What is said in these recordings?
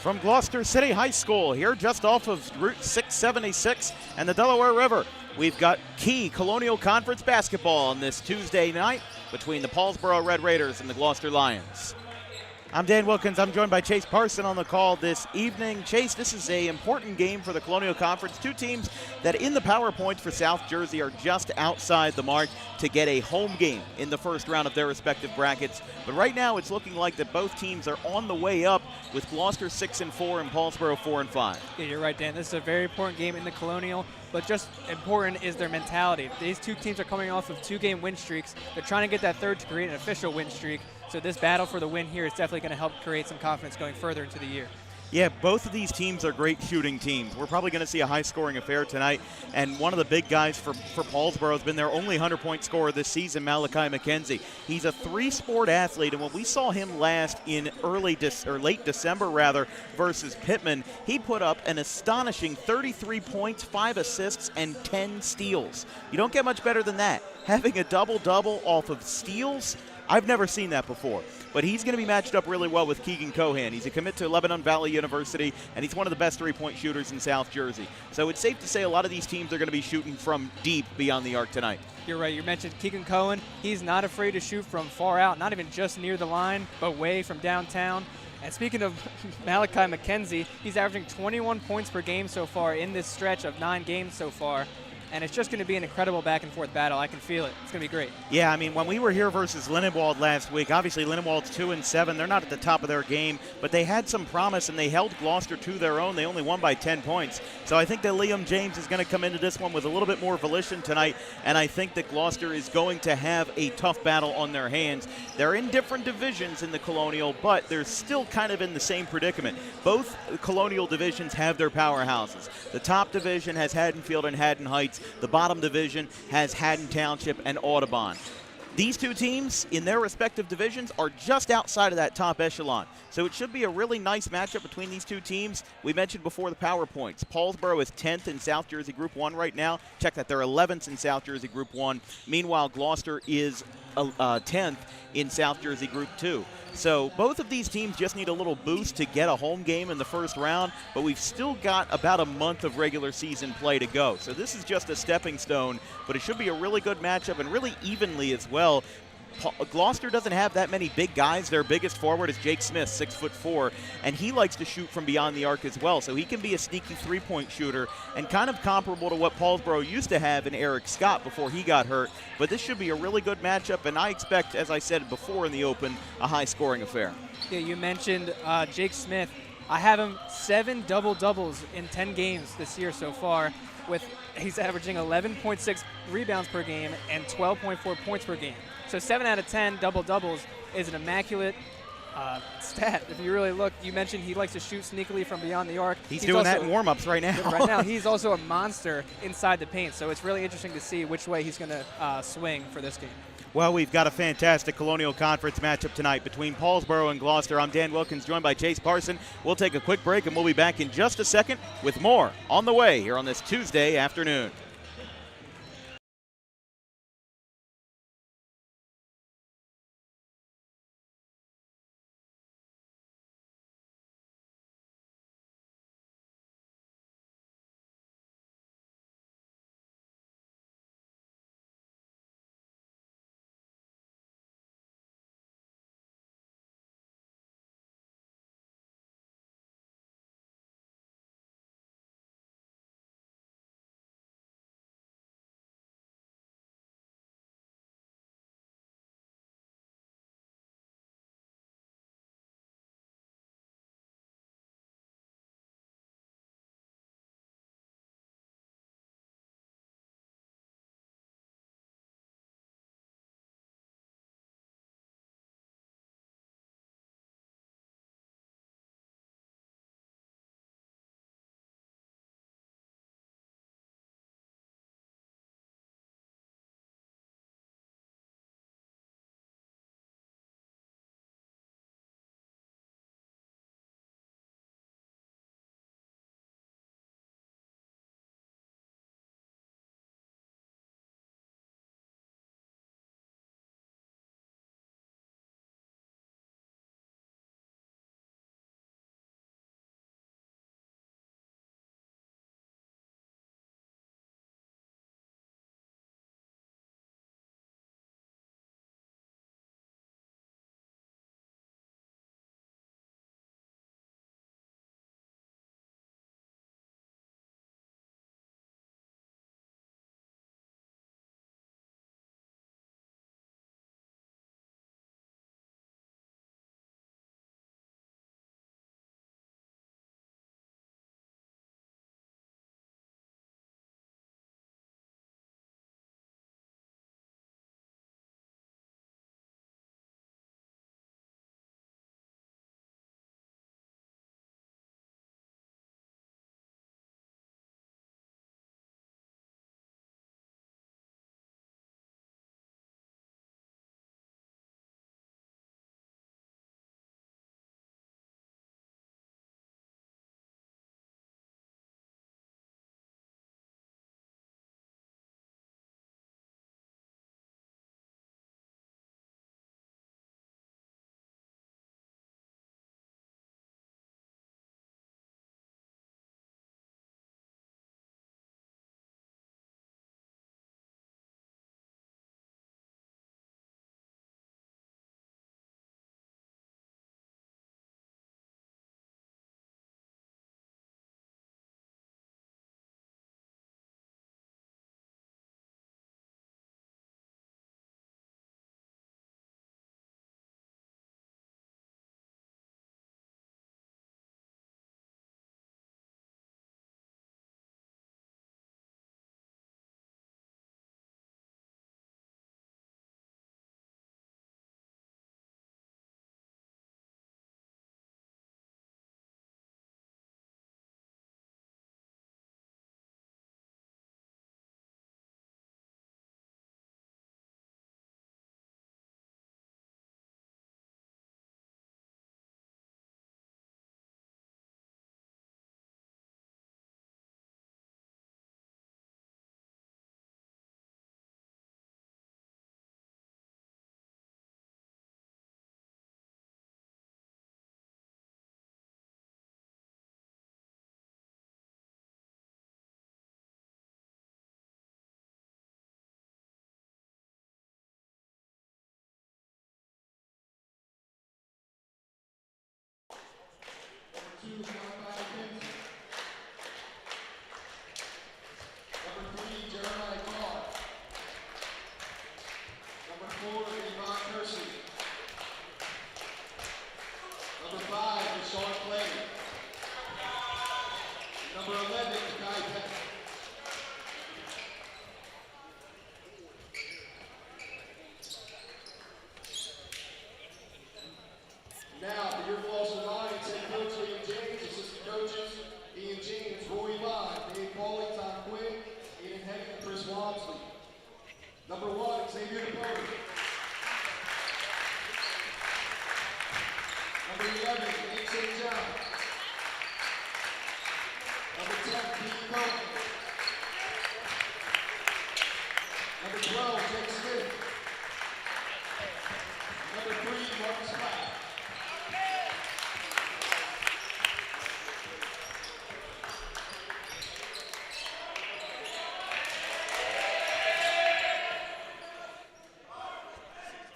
from Gloucester City High School here just off of Route 676 and the Delaware River. We've got key Colonial Conference basketball on this Tuesday night between the Paulsboro Red Raiders and the Gloucester Lions. I'm Dan Wilkins. I'm joined by Chase Parson on the call this evening. Chase, this is an important game for the Colonial Conference. Two teams that in the power points for South Jersey are just outside the mark to get a home game in the first round of their respective brackets. But right now it's looking like that both teams are on the way up with Gloucester 6-4 and Paulsboro 4-5. Yeah, you're right, Dan. This is a very important game in the Colonial, but just important is their mentality. These two teams are coming off of 2-game win streaks. They're trying to get that third to create an official win streak. So this battle for the win here is definitely going to help create some confidence going further into the year. Yeah, both of these teams are great shooting teams. We're probably going to see a high-scoring affair tonight, and one of the big guys for Paulsboro has been their only 100-point scorer this season, Malachi McKenzie. He's a three-sport athlete, and when we saw him last in late December versus Pittman, he put up an astonishing 33 points, 5 assists, and 10 steals. You don't get much better than that. Having a double-double off of steals, I've never seen that before. But he's going to be matched up really well with Keegan Cohan. He's a commit to Lebanon Valley University, and he's one of the best three-point shooters in South Jersey. So it's safe to say a lot of these teams are going to be shooting from deep beyond the arc tonight. You're right. You mentioned Keegan Cohan. He's not afraid to shoot from far out, not even just near the line, but way from downtown. And speaking of Malachi McKenzie, he's averaging 21 points per game so far in this stretch of 9 games so far. And it's just going to be an incredible back-and-forth battle. I can feel it. It's going to be great. Yeah, I mean, when we were here versus Lindenwold last week, obviously Lindenwold's 2-7. They're not at the top of their game, but they had some promise, and they held Gloucester to their own. They only won by 10 points. So I think that Liam James is going to come into this one with a little bit more volition tonight, and I think that Gloucester is going to have a tough battle on their hands. They're in different divisions in the Colonial, but they're still kind of in the same predicament. Both Colonial divisions have their powerhouses. The top division has Haddonfield and Haddon Heights. The bottom division has Haddon Township and Audubon. These two teams in their respective divisions are just outside of that top echelon. So it should be a really nice matchup between these two teams. We mentioned before the power points. Paulsboro is 10th in South Jersey Group 1 right now. Check that, they're 11th in South Jersey Group 1. Meanwhile, Gloucester is 10th in South Jersey Group 2. So both of these teams just need a little boost to get a home game in the first round, but we've still got about a month of regular season play to go. So this is just a stepping stone, but it should be a really good matchup and really evenly as well. Gloucester doesn't have that many big guys. Their biggest forward is Jake Smith, 6'4", and he likes to shoot from beyond the arc as well. So he can be a sneaky three-point shooter and kind of comparable to what Paulsboro used to have in Eric Scott before he got hurt. But this should be a really good matchup, and I expect, as I said before in the open, a high-scoring affair. Yeah, you mentioned Jake Smith. I have him 7 double-doubles in 10 games this year so far. He's averaging 11.6 rebounds per game and 12.4 points per game. So 7 out of 10 double-doubles is an immaculate stat. If you really look, you mentioned he likes to shoot sneakily from beyond the arc. He's doing that in warm-ups right now. Right now, he's also a monster inside the paint. So it's really interesting to see which way he's going to swing for this game. Well, we've got a fantastic Colonial Conference matchup tonight between Paulsboro and Gloucester. I'm Dan Wilkins, joined by Chase Parson. We'll take a quick break, and we'll be back in just a second with more on the way here on this Tuesday afternoon.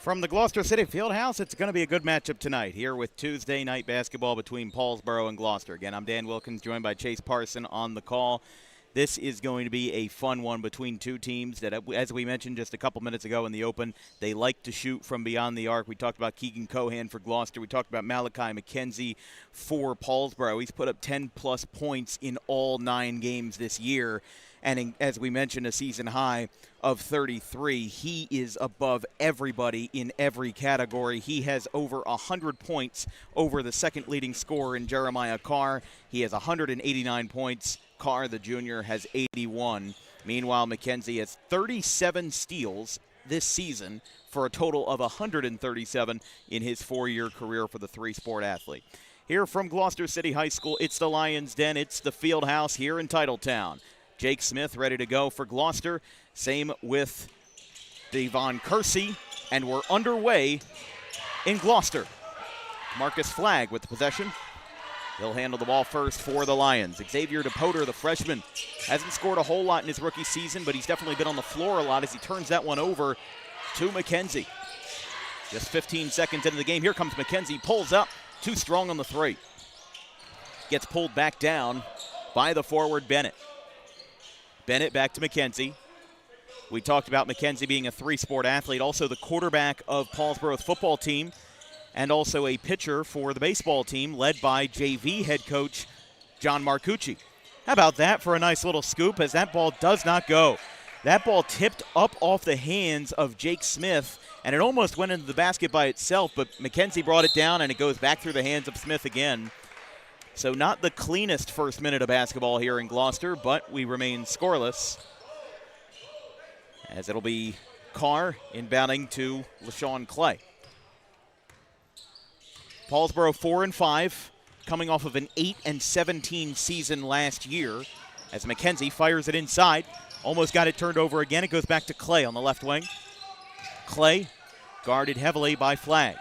From the Gloucester City Fieldhouse, it's going to be a good matchup tonight here with Tuesday night basketball between Paulsboro and Gloucester. Again, I'm Dan Wilkins, joined by Chase Parson on the call. This is going to be a fun one between two teams that, as we mentioned just a couple minutes ago in the open, they like to shoot from beyond the arc. We talked about Keegan Cohan for Gloucester. We talked about Malachi McKenzie for Paulsboro. He's put up 10-plus points in all 9 games this year. And as we mentioned, a season high of 33. He is above everybody in every category. He has over 100 points over the second leading scorer in Jeremiah Carr. He has 189 points. Carr, the junior, has 81. Meanwhile, McKenzie has 37 steals this season for a total of 137 in his 4-year career for the three-sport athlete. Here from Gloucester City High School, it's the Lions' Den. It's the Fieldhouse here in Titletown. Jake Smith ready to go for Gloucester. Same with Devon Kersey. And we're underway in Gloucester. Marcus Flagg with the possession. He'll handle the ball first for the Lions. Xavier DePoter, the freshman, hasn't scored a whole lot in his rookie season, but he's definitely been on the floor a lot as he turns that one over to McKenzie. Just 15 seconds into the game. Here comes McKenzie. Pulls up. Too strong on the three. Gets pulled back down by the forward Bennett. Bennett back to McKenzie. We talked about McKenzie being a three-sport athlete, also the quarterback of Paulsboro's football team, and also a pitcher for the baseball team led by JV head coach John Marcucci. How about that for a nice little scoop as that ball does not go. That ball tipped up off the hands of Jake Smith, and it almost went into the basket by itself, but McKenzie brought it down, and it goes back through the hands of Smith again. So not the cleanest first minute of basketball here in Gloucester, but we remain scoreless. As it'll be Carr inbounding to LaShawn Clay. Paulsboro 4-5, coming off of an 8-17 season last year. As McKenzie fires it inside, almost got it turned over again. It goes back to Clay on the left wing. Clay guarded heavily by Flagg.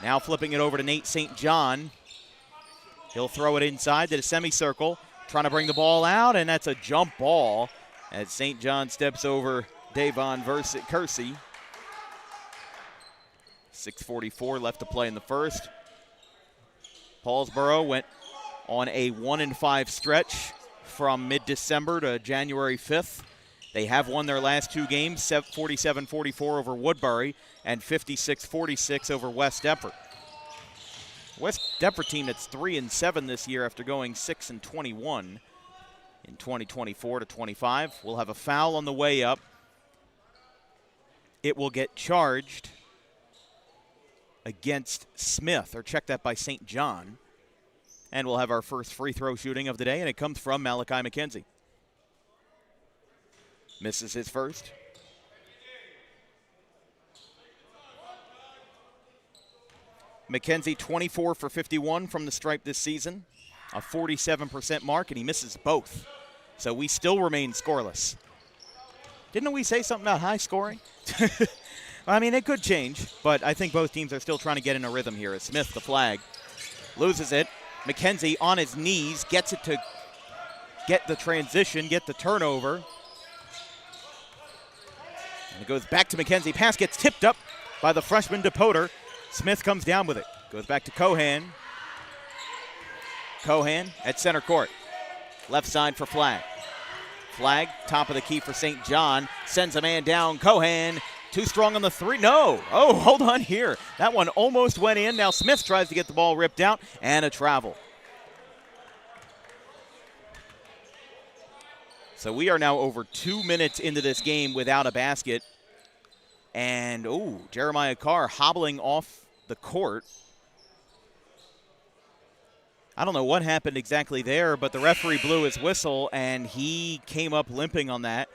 Now flipping it over to Nate St. John. He'll throw it inside to the semicircle, trying to bring the ball out, and that's a jump ball as St. John steps over Devon Kersey. 6:44 left to play in the first. Paulsboro went on a 1-5 stretch from mid-December to January 5th. They have won their last 2 games, 47-44 over Woodbury and 56-46 over West Deptford. West Deptford team that's 3-7 this year after going 6-21 in 2024-25. We'll have a foul on the way up. It will get charged against Smith, or check that by St. John. And we'll have our first free throw shooting of the day, and it comes from Malachi McKenzie. Misses his first. McKenzie 24 for 51 from the stripe this season, a 47% mark, and he misses both. So we still remain scoreless. Didn't we say something about high scoring? I mean, it could change, but I think both teams are still trying to get in a rhythm here. As Smith, the flag, loses it. McKenzie on his knees, gets it to get the transition, get the turnover. And it goes back to McKenzie. Pass gets tipped up by the freshman DePoter. Smith comes down with it. Goes back to Cohan. Cohan at center court. Left side for Flagg. Flagg, top of the key for St. John. Sends a man down. Cohan, too strong on the three. No. Oh, hold on here. That one almost went in. Now Smith tries to get the ball ripped out, and a travel. So we are now over 2 minutes into this game without a basket. And, Jeremiah Carr hobbling off the court. I don't know what happened exactly there, but the referee blew his whistle, and he came up limping on that.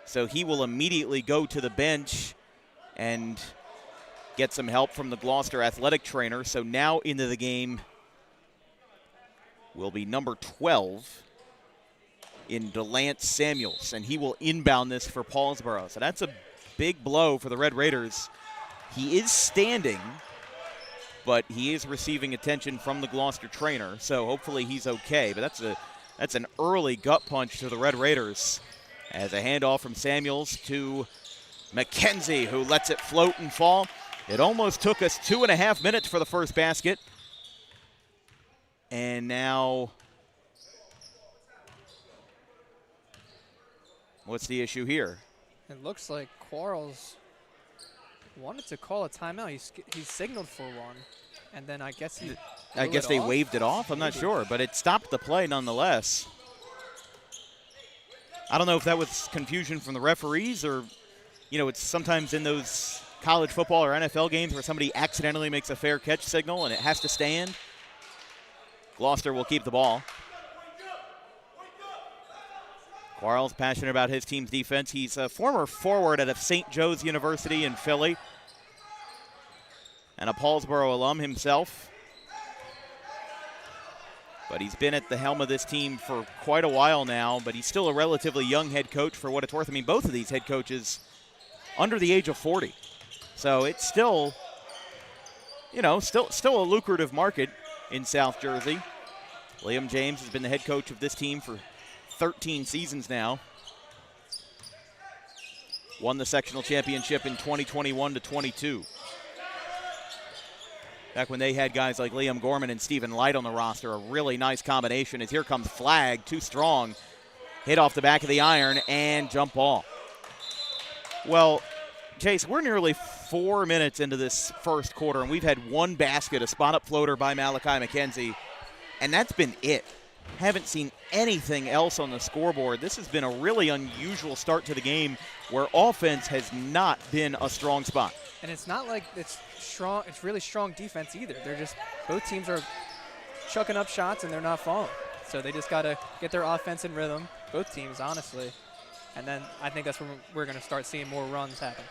So he will immediately go to the bench and get some help from the Gloucester athletic trainer. So now into the game will be number 12 in Delance Samuels, and he will inbound this for Paulsboro. So that's a big blow for the Red Raiders. He is standing, but he is receiving attention from the Gloucester trainer, so hopefully he's okay. But that's an early gut punch to the Red Raiders as a handoff from Samuels to McKenzie, who lets it float and fall. It almost took us 2.5 minutes for the first basket. And now, what's the issue here? It looks like Quarles wanted to call a timeout. He signaled for one, and then I guess they waved it off. I'm not sure, but it stopped the play nonetheless. I don't know if that was confusion from the referees or, it's sometimes in those college football or NFL games where somebody accidentally makes a fair catch signal and it has to stand. Gloucester will keep the ball. Quarles passionate about his team's defense. He's a former forward at St. Joe's University in Philly and a Paulsboro alum himself. But he's been at the helm of this team for quite a while now, but he's still a relatively young head coach for what it's worth. I mean, both of these head coaches under the age of 40. So it's still, still a lucrative market in South Jersey. Liam James has been the head coach of this team for 13 seasons now. Won the sectional championship in 2021-22. Back when they had guys like Liam Gorman and Stephen Light on the roster, a really nice combination as here comes Flagg, too strong. Hit off the back of the iron and jump ball. Well, Chase, we're nearly 4 minutes into this first quarter, and we've had one basket, a spot-up floater by Malachi McKenzie, and that's been it. Haven't seen anything else on the scoreboard. This has been a really unusual start to the game where offense has not been a strong spot. And it's not like it's strong. It's really strong defense either. They're just, both teams are chucking up shots and they're not falling. So they just got to get their offense in rhythm, both teams, honestly. And then I think that's when we're going to start seeing more runs happen.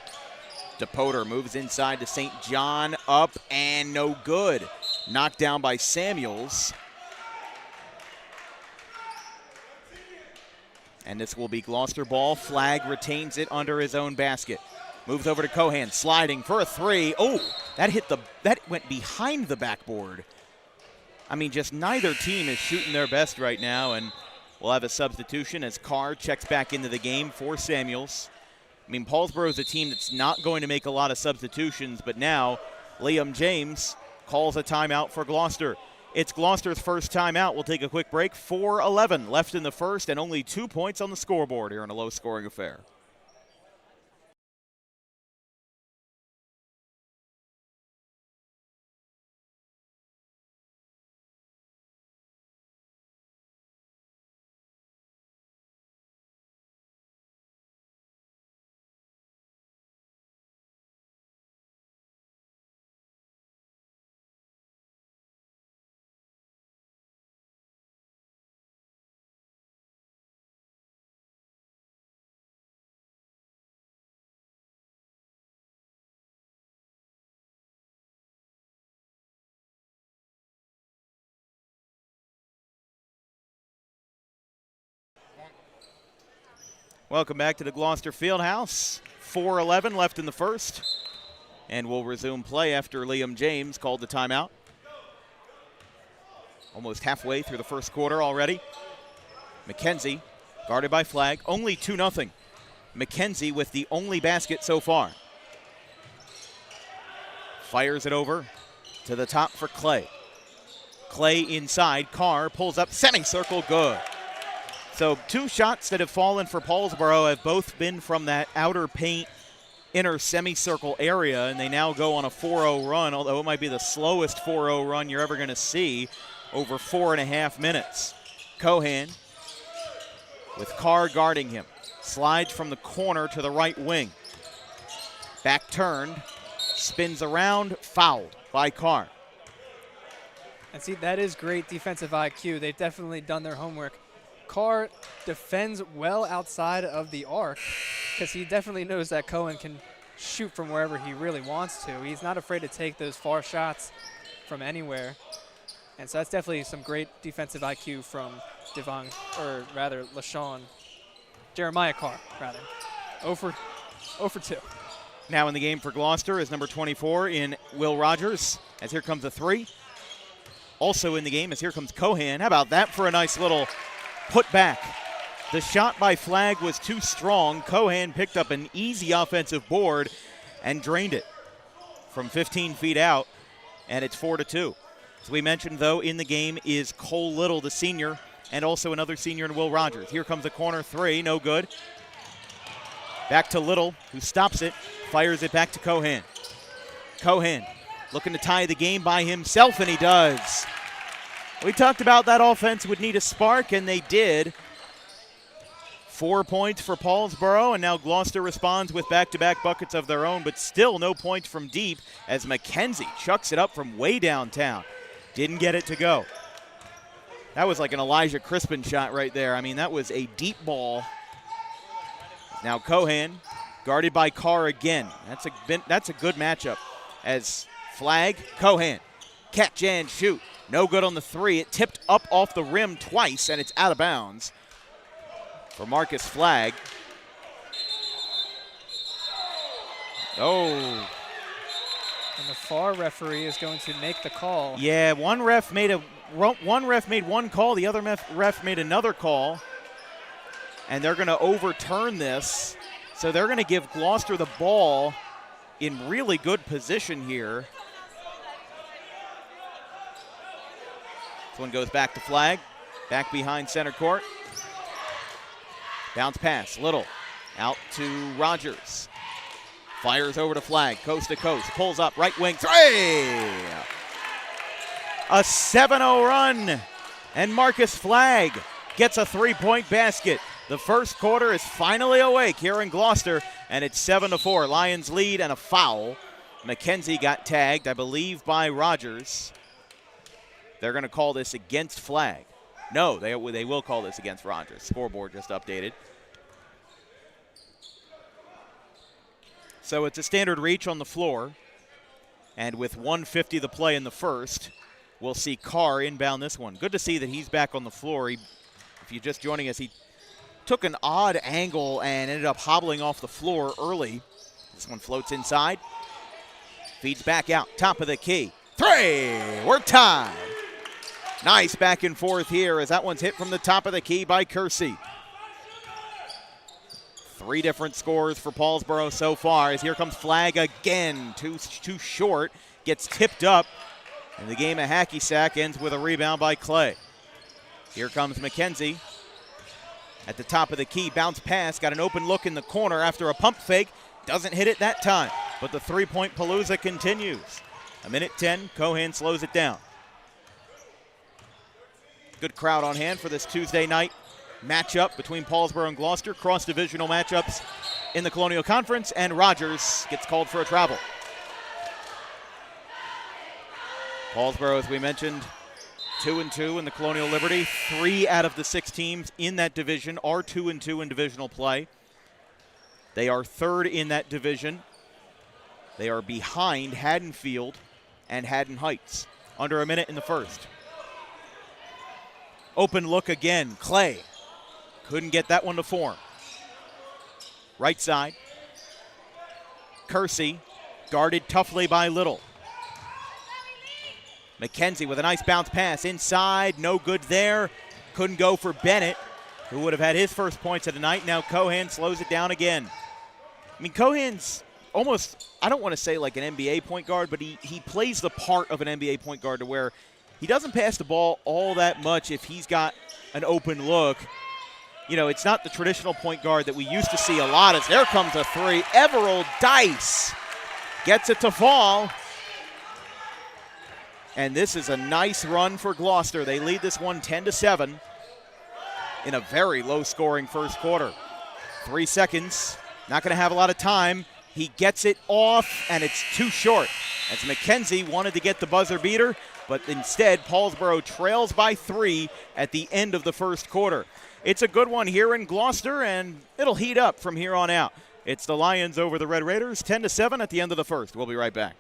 DePoter moves inside to St. John, up and no good. Knocked down by Samuels. And this will be Gloucester ball. Flagg retains it under his own basket. Moves over to Cohan, sliding for a three. Oh, that went behind the backboard. I mean, just neither team is shooting their best right now, and we'll have a substitution as Carr checks back into the game for Samuels. I mean, Paulsboro is a team that's not going to make a lot of substitutions, but now Liam James calls a timeout for Gloucester. It's Gloucester's first timeout. We'll take a quick break. 4:11 left in the first and only 2 points on the scoreboard here in a low-scoring affair. Welcome back to the Gloucester Fieldhouse. 4:11 left in the first. And we'll resume play after Liam James called the timeout. Almost halfway through the first quarter already. McKenzie, guarded by Flagg, only 2-0. McKenzie with the only basket so far. Fires it over to the top for Clay. Clay inside. Carr pulls up, semicircle, good. So 2 shots that have fallen for Paulsboro have both been from that outer paint, inner semicircle area, and they now go on a 4-0 run, although it might be the slowest 4-0 run you're ever going to see over 4.5 minutes. Cohan with Carr guarding him. Slides from the corner to the right wing. Back turned, spins around, fouled by Carr. And see, that is great defensive IQ. They've definitely done their homework. Carr defends well outside of the arc because he definitely knows that Cohen can shoot from wherever he really wants to. He's not afraid to take those far shots from anywhere. And so that's definitely some great defensive IQ from Jeremiah Carr, rather. 0 for 2. Now in the game for Gloucester is number 24 in Will Rogers, as here comes a 3. Also in the game as here comes Cohan. How about that for a nice little put back? The shot by Flagg was too strong. Cohan picked up an easy offensive board and drained it from 15 feet out, and it's 4-2. As we mentioned, though, in the game is Cole Little, the senior, and also another senior in Will Rogers. Here comes a corner 3, no good. Back to Little, who stops it, fires it back to Cohan. Cohan looking to tie the game by himself, and he does. We talked about that offense would need a spark, and they did. 4 points for Paulsboro, and now Gloucester responds with back-to-back buckets of their own, but still no points from deep as McKenzie chucks it up from way downtown. Didn't get it to go. That was like an Elijah Crispin shot right there. I mean, that was a deep ball. Now Cohan, guarded by Carr again. That's a good matchup as Flagg, Cohan, catch and shoot. No good on the 3. It tipped up off the rim twice, and it's out of bounds for Marcus Flagg. Oh. And the far referee is going to make the call. Yeah, one ref made one call, the other ref made another call, and they're going to overturn this. So they're going to give Gloucester the ball in really good position here. This one goes back to Flagg, back behind center court. Bounce pass, Little, out to Rogers. Fires over to Flagg, coast to coast, pulls up, right wing, 3! A 7-0 run, and Marcus Flagg gets a 3-point basket. The first quarter is finally awake here in Gloucester, and it's 7-4. Lions lead and a foul. McKenzie got tagged, I believe, by Rogers. They're going to call this against Flagg. No, they will call this against Rogers. Scoreboard just updated. So it's a standard reach on the floor. And with 1:50 to play in the first, we'll see Carr inbound this one. Good to see that he's back on the floor. If you're just joining us, he took an odd angle and ended up hobbling off the floor early. This one floats inside. Feeds back out, top of the key. 3! We're tied. Nice back and forth here as that one's hit from the top of the key by Kersey. 3 different scores for Paulsboro so far as here comes Flagg again. Too short, gets tipped up, and the game of hacky sack ends with a rebound by Clay. Here comes McKenzie at the top of the key. Bounce pass, got an open look in the corner after a pump fake. Doesn't hit it that time, but the 3-point palooza continues. 1:10, Cohan slows it down. Good crowd on hand for this Tuesday night matchup between Paulsboro and Gloucester. Cross-divisional matchups in the Colonial Conference, and Rogers gets called for a travel. Paulsboro, as we mentioned, 2-2 in the Colonial Liberty. 3 out of the 6 teams in that division are 2-2 in divisional play. They are 3rd in that division. They are behind Haddonfield and Haddon Heights. Under a minute in the first. Open look again. Clay couldn't get that one to form. Right side. Kersey guarded toughly by Little. McKenzie with a nice bounce pass inside. No good there. Couldn't go for Bennett, who would have had his first points of the night. Now Cohan slows it down again. I mean, Cohan's almost, I don't want to say like an NBA point guard, but he plays the part of an NBA point guard to where he doesn't pass the ball all that much if he's got an open look. You know, it's not the traditional point guard that we used to see a lot. As there comes a three. Everald Dice gets it to fall. And this is a nice run for Gloucester. They lead this one 10-7 in a very low-scoring first quarter. 3 seconds. Not going to have a lot of time. He gets it off, and it's too short. As McKenzie wanted to get the buzzer beater, but instead Paulsboro trails by 3 at the end of the first quarter. It's a good one here in Gloucester, and it'll heat up from here on out. It's the Lions over the Red Raiders, 10-7 at the end of the first. We'll be right back.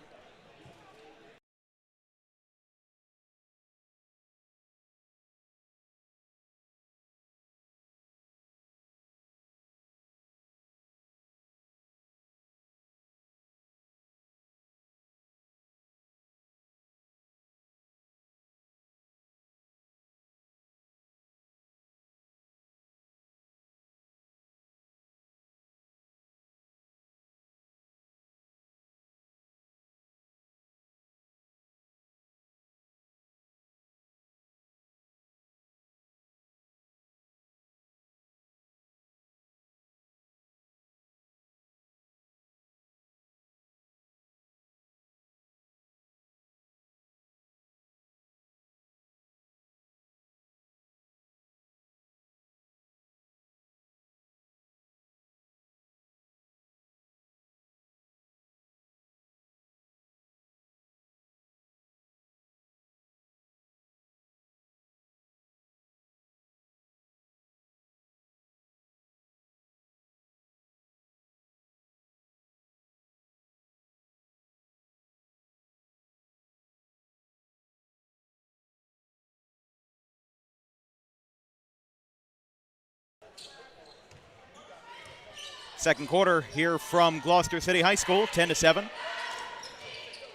Second quarter here from Gloucester City High School, 10-7.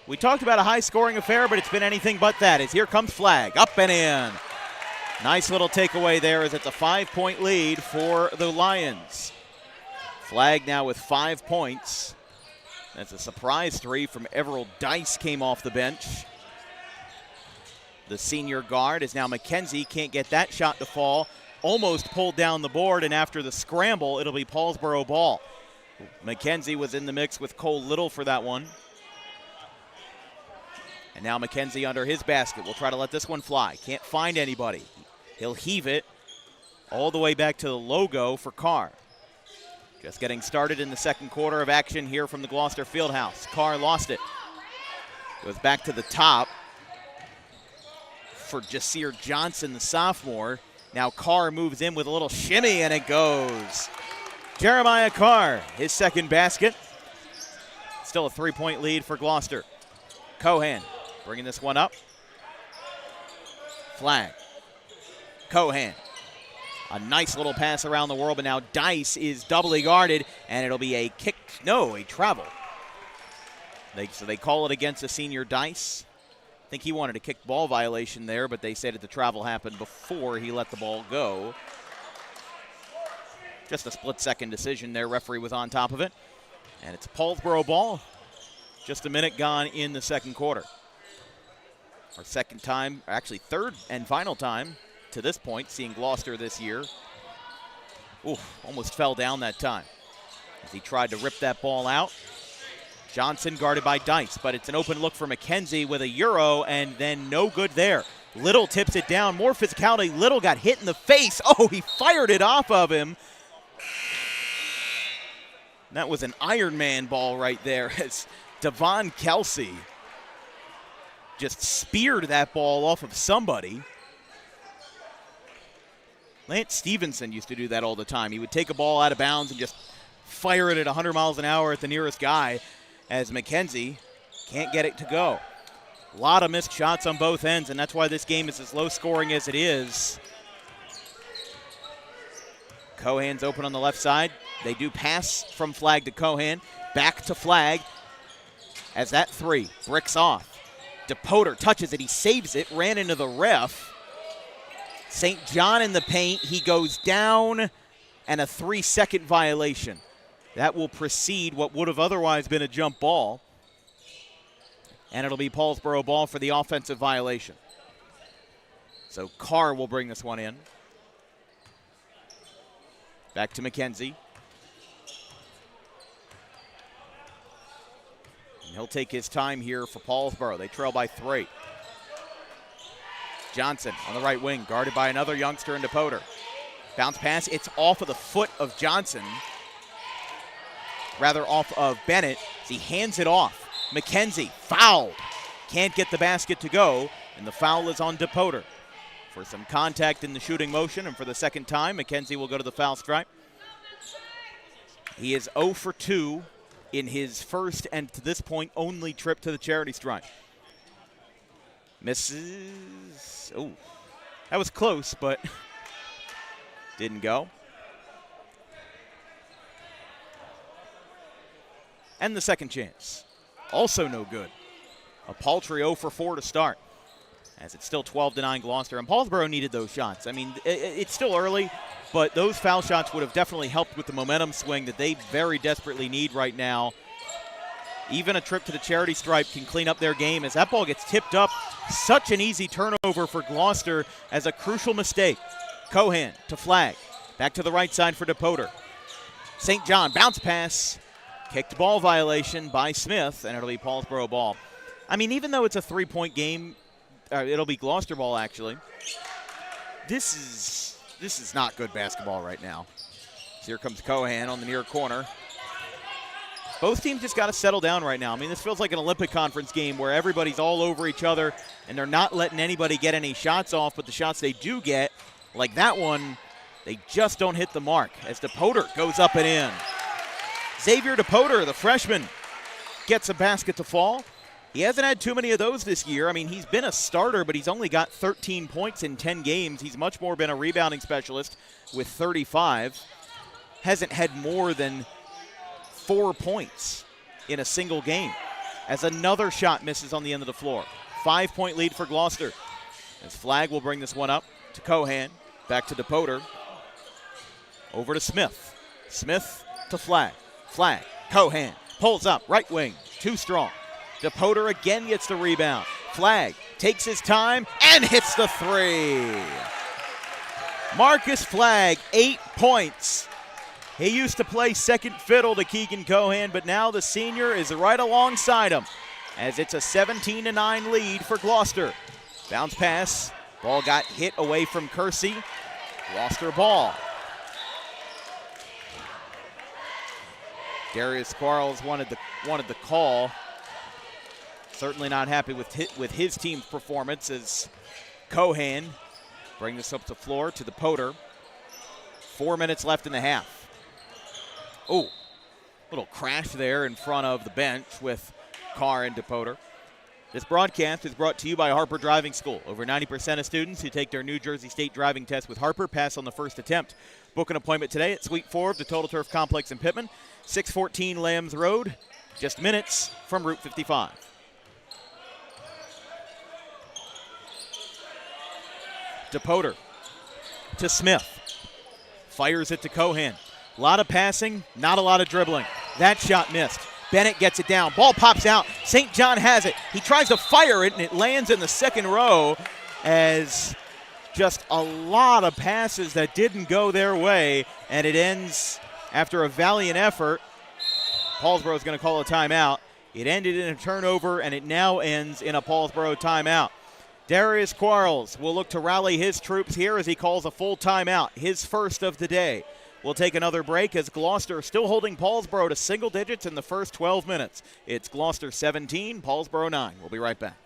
We talked about a high-scoring affair, but it's been anything but that. As here comes Flagg, up and in. Nice little takeaway there as it's a 5-point lead for the Lions. Flagg now with 5 points. That's a surprise three from Everald Dice came off the bench. The senior guard is now McKenzie, can't get that shot to fall. Almost pulled down the board, and after the scramble, it'll be Paulsboro ball. McKenzie was in the mix with Cole Little for that one. And now McKenzie under his basket. We'll try to let this one fly. Can't find anybody. He'll heave it all the way back to the logo for Carr. Just getting started in the second quarter of action here from the Gloucester Fieldhouse. Carr lost it. Goes back to the top for Jasir Johnson, the sophomore. Now Carr moves in with a little shimmy, and it goes. Jeremiah Carr, his second basket. Still a 3-point lead for Gloucester. Cohan bringing this one up. Flagg. Cohan. A nice little pass around the world, but now Dice is doubly guarded, and it'll be a kick, no, a travel. So they call it against the senior Dice. I think he wanted a kick ball violation there, but they said that the travel happened before he let the ball go. Just a split-second decision there. Referee was on top of it. And it's Paulsboro ball. Just a minute gone in the second quarter. Our second time, actually third and final time to this point, seeing Gloucester this year. Ooh, almost fell down that time as he tried to rip that ball out. Johnson guarded by Dice, but it's an open look for McKenzie with a euro, and then no good there. Little tips it down. More physicality. Little got hit in the face. Oh, he fired it off of him. That was an Iron Man ball right there as Devon Kelsey just speared that ball off of somebody. Lance Stevenson used to do that all the time. He would take a ball out of bounds and just fire it at 100 miles an hour at the nearest guy, as McKenzie can't get it to go. A lot of missed shots on both ends, and that's why this game is as low scoring as it is. Cohan's open on the left side. They do pass from Flagg to Cohan. Back to Flagg as that three bricks off. DePoter touches it. He saves it. Ran into the ref. St. John in the paint. He goes down, and a 3-second violation. That will precede what would have otherwise been a jump ball. And it'll be Paulsboro ball for the offensive violation. So Carr will bring this one in. Back to McKenzie. And he'll take his time here for Paulsboro. They trail by 3. Johnson on the right wing, guarded by another youngster in DePoter. Bounce pass, it's off of the foot of Johnson. Rather off of Bennett as he hands it off. McKenzie, fouled. Can't get the basket to go, and the foul is on DePoter. For some contact in the shooting motion, and for the second time, McKenzie will go to the foul stripe. He is 0 for 2 in his first and, to this point, only trip to the charity stripe. Misses. Oh, that was close, but didn't go. And the second chance, also no good. A paltry 0 for 4 to start, as it's still 12-9 Gloucester. And Paulsboro needed those shots. I mean, it's still early, but those foul shots would have definitely helped with the momentum swing that they very desperately need right now. Even a trip to the charity stripe can clean up their game as that ball gets tipped up. Such an easy turnover for Gloucester as a crucial mistake. Cohan to Flag. Back to the right side for DePoter. St. John, bounce pass. Kicked ball violation by Smith, and it'll be Paulsboro ball. I mean, even though it's a 3-point game, it'll be Gloucester ball, actually. This is not good basketball right now. So here comes Cohan on the near corner. Both teams just got to settle down right now. I mean, this feels like an Olympic conference game where everybody's all over each other, and they're not letting anybody get any shots off, but the shots they do get, like that one, they just don't hit the mark as DePoter goes up and in. Xavier DePoter, the freshman, gets a basket to fall. He hasn't had too many of those this year. I mean, he's been a starter, but he's only got 13 points in 10 games. He's much more been a rebounding specialist with 35. Hasn't had more than 4 points in a single game, as another shot misses on the end of the floor. 5-point lead for Gloucester, as Flag will bring this one up to Cohan. Back to DePoter. Over to Smith. Smith to Flag. Flag. Cohan pulls up. Right wing. Too strong. DePoter again gets the rebound. Flag takes his time and hits the 3. Marcus Flag, 8 points. He used to play second fiddle to Keegan Cohan, but now the senior is right alongside him as it's a 17-9 lead for Gloucester. Bounce pass. Ball got hit away from Kersey. Gloucester ball. Darius Quarles wanted the call. Certainly not happy with his team's performance as Cohan bring this up the floor to DePoter. 4 minutes left in the half. Oh, little crash there in front of the bench with Carr and DePoter. This broadcast is brought to you by Harper Driving School. Over 90% of students who take their New Jersey State driving test with Harper pass on the first attempt. Book an appointment today at Suite 4 of the Total Turf Complex in Pittman, 614 Lambs Road, just minutes from Route 55. DePoter to Smith. Fires it to Cohan. A lot of passing, not a lot of dribbling. That shot missed. Bennett gets it down. Ball pops out. St. John has it. He tries to fire it, and it lands in the second row as just a lot of passes that didn't go their way, and it ends after a valiant effort. Paulsboro is going to call a timeout. It ended in a turnover, and it now ends in a Paulsboro timeout. Darius Quarles will look to rally his troops here as he calls a full timeout, his first of the day. We'll take another break as Gloucester still holding Paulsboro to single digits in the first 12 minutes. It's Gloucester 17, Paulsboro 9. We'll be right back.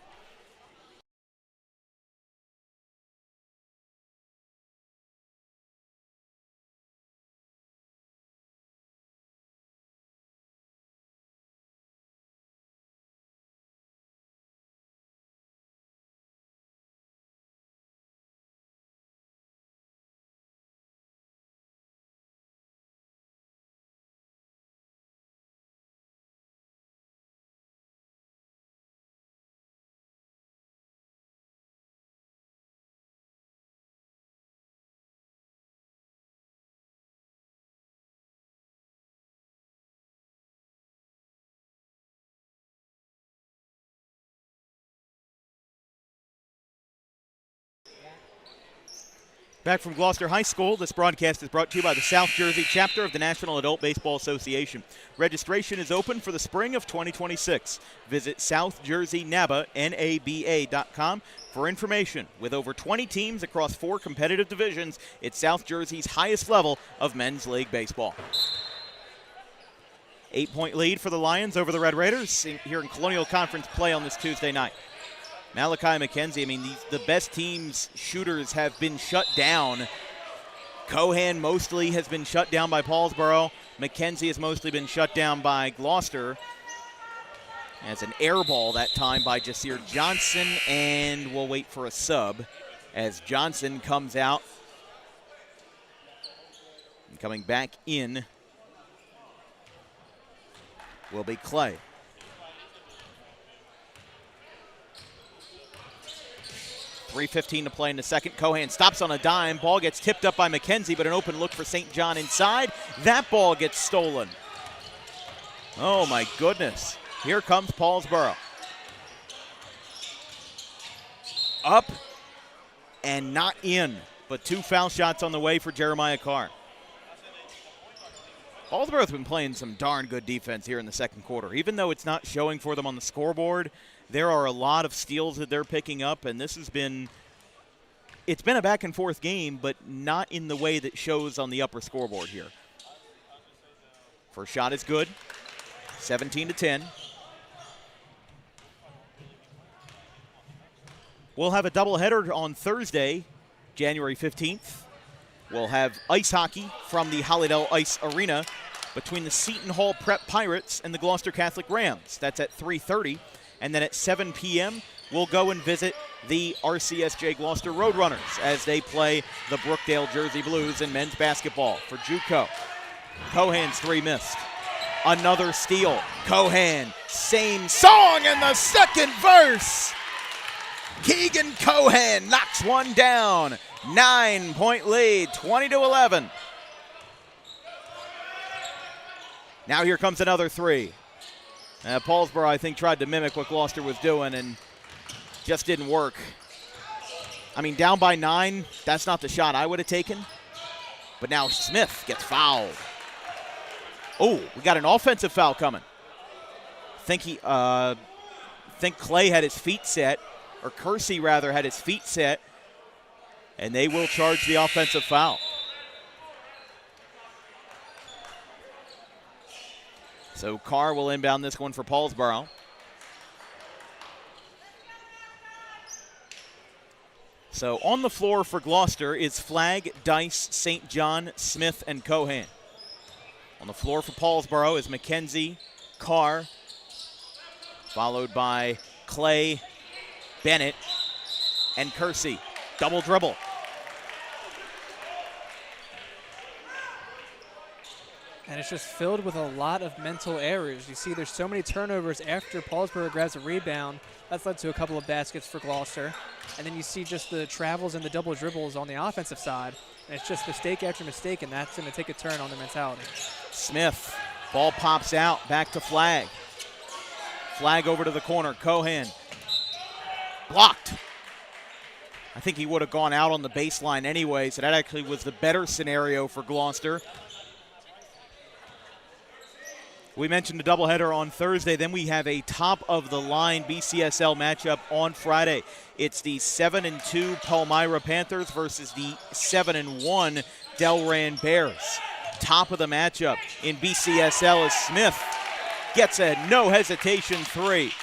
Back from Gloucester High School, this broadcast is brought to you by the South Jersey chapter of the National Adult Baseball Association. Registration is open for the spring of 2026. Visit southjerseynaba.com for information. With over 20 teams across 4 competitive divisions, it's South Jersey's highest level of men's league baseball. 8-point lead for the Lions over the Red Raiders here in Colonial Conference play on this Tuesday night. Malachi McKenzie, I mean, the best teams' shooters have been shut down. Cohan mostly has been shut down by Paulsboro. McKenzie has mostly been shut down by Gloucester. As an air ball that time by Jasir Johnson, and we'll wait for a sub as Johnson comes out. And coming back in will be Clay. 3:15 to play in the second. Cohan stops on a dime. Ball gets tipped up by McKenzie, but an open look for St. John inside. That ball gets stolen. Oh, my goodness. Here comes Paulsboro. Up and not in, but 2 foul shots on the way for Jeremiah Carr. Paulsboro's been playing some darn good defense here in the second quarter. Even though it's not showing for them on the scoreboard, there are a lot of steals that they're picking up, and it's been a back and forth game, but not in the way that shows on the upper scoreboard here. First shot is good, 17-10. We'll have a doubleheader on Thursday, January 15th. We'll have ice hockey from the Hollydale Ice Arena between the Seton Hall Prep Pirates and the Gloucester Catholic Rams. That's at 3:30. And then at 7 p.m., we'll go and visit the RCSJ Gloucester Roadrunners as they play the Brookdale Jersey Blues in men's basketball for JUCO. Cohan's 3 missed. Another steal. Cohan, same song in the second verse. Keegan Cohan knocks one down. 9-point lead, 20-11. Now here comes another 3. Paulsboro, I think, tried to mimic what Gloucester was doing and just didn't work. I mean, down by 9, that's not the shot I would have taken. But now Smith gets fouled. Oh, we got an offensive foul coming. Think Clay had his feet set, or Kersey rather had his feet set, and they will charge the offensive foul. So Carr will inbound this one for Paulsboro. So on the floor for Gloucester is Flagg, Dice, St. John, Smith, and Cohan. On the floor for Paulsboro is McKenzie, Carr, followed by Clay, Bennett, and Kersey. Double dribble. And it's just filled with a lot of mental errors. You see there's so many turnovers after Paulsboro grabs a rebound. That's led to a couple of baskets for Gloucester. And then you see just the travels and the double dribbles on the offensive side. And it's just mistake after mistake, and that's going to take a turn on the mentality. Smith, ball pops out, back to Flagg. Flagg over to the corner, Cohan. Blocked. I think he would have gone out on the baseline anyway, so that actually was the better scenario for Gloucester. We mentioned a doubleheader on Thursday. Then we have a top-of-the-line BCSL matchup on Friday. It's the 7-2 Palmyra Panthers versus the 7-1 Delran Bears. Top of the matchup in BCSL is Smith. Gets a no-hesitation 3.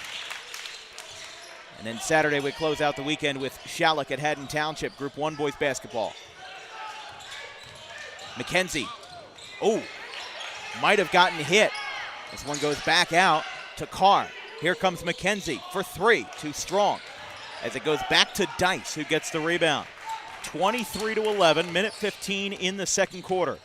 And then Saturday we close out the weekend with Shallock at Haddon Township, Group 1 boys basketball. McKenzie. Oh, might have gotten hit. This one goes back out to Carr. Here comes McKenzie for 3, too strong. As it goes back to Dice, who gets the rebound. 23-11, minute 15 in the second quarter.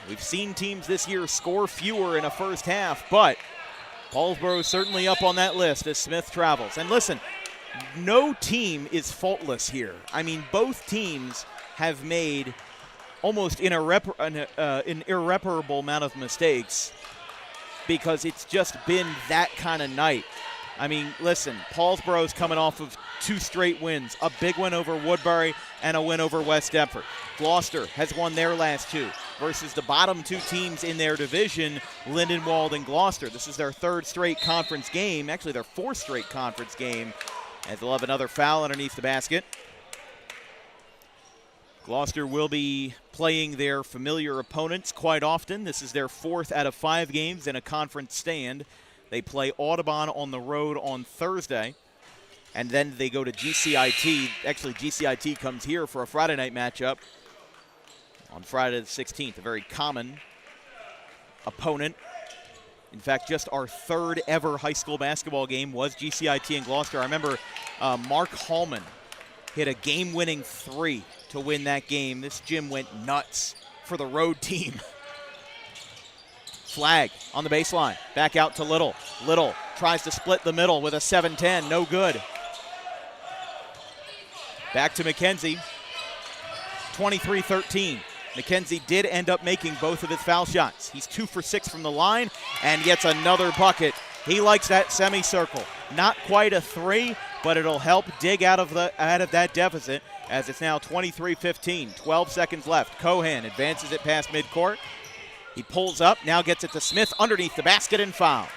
We've seen teams this year score fewer in a first half, but Paulsboro certainly up on that list as Smith travels. And listen, no team is faultless here. I mean, both teams have made almost an irreparable amount of mistakes because it's just been that kind of night. I mean, listen, Paulsboro's coming off of 2 straight wins, a big win over Woodbury and a win over West Deptford. Gloucester has won their last 2 versus the bottom 2 teams in their division, Lindenwold and Gloucester. This is their 3rd straight conference game, actually their 4th straight conference game, as they'll have another foul underneath the basket. Gloucester will be playing their familiar opponents quite often. This is their 4th out of 5 games in a conference stand. They play Audubon on the road on Thursday, and then they go to GCIT. Actually, GCIT comes here for a Friday night matchup on Friday the 16th, a very common opponent. In fact, just our 3rd ever high school basketball game was GCIT and Gloucester. I remember Mark Hallman hit a game-winning 3 to win that game. This gym went nuts for the road team. Flag on the baseline. Back out to Little. Little tries to split the middle with a 7-10. No good. Back to McKenzie. 23-13. McKenzie did end up making both of his foul shots. He's 2 for 6 from the line and gets another bucket. He likes that semicircle. Not quite a 3, but it'll help dig out of that deficit, as it's now 23-15, 12 seconds left. Cohan advances it past midcourt. He pulls up, now gets it to Smith underneath the basket and foul.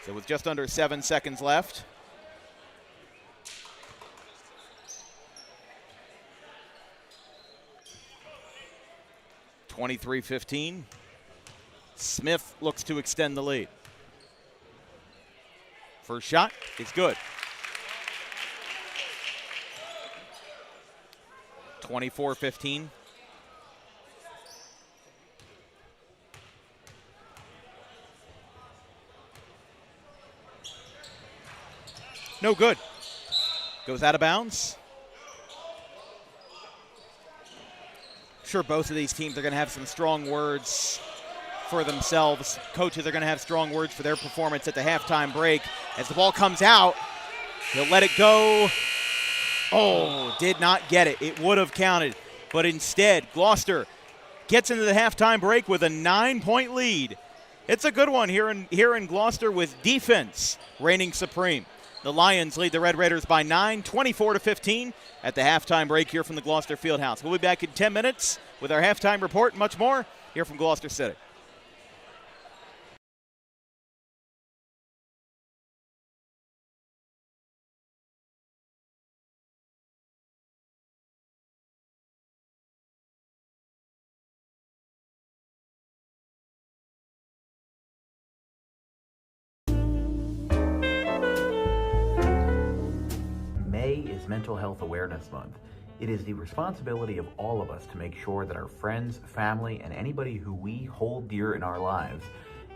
So with just under 7 seconds left, (23-15). Smith looks to extend the lead. First shot is good. 24-15. No good. Goes out of bounds. Sure, both of these teams are going to have some strong words for themselves. Coaches are going to have strong words for their performance at the halftime break. As the ball comes out, he'll let it go. Oh, did not get it. It would have counted. But instead, Gloucester gets into the halftime break with a 9-point lead. It's a good one here in Gloucester, with defense reigning supreme. The Lions lead the Red Raiders by 9, 24-15 at the halftime break here from the Gloucester Fieldhouse. We'll be back in 10 minutes with our halftime report and much more here from Gloucester City. Is Mental Health Awareness Month. It is the responsibility of all of us to make sure that our friends, family, and anybody who we hold dear in our lives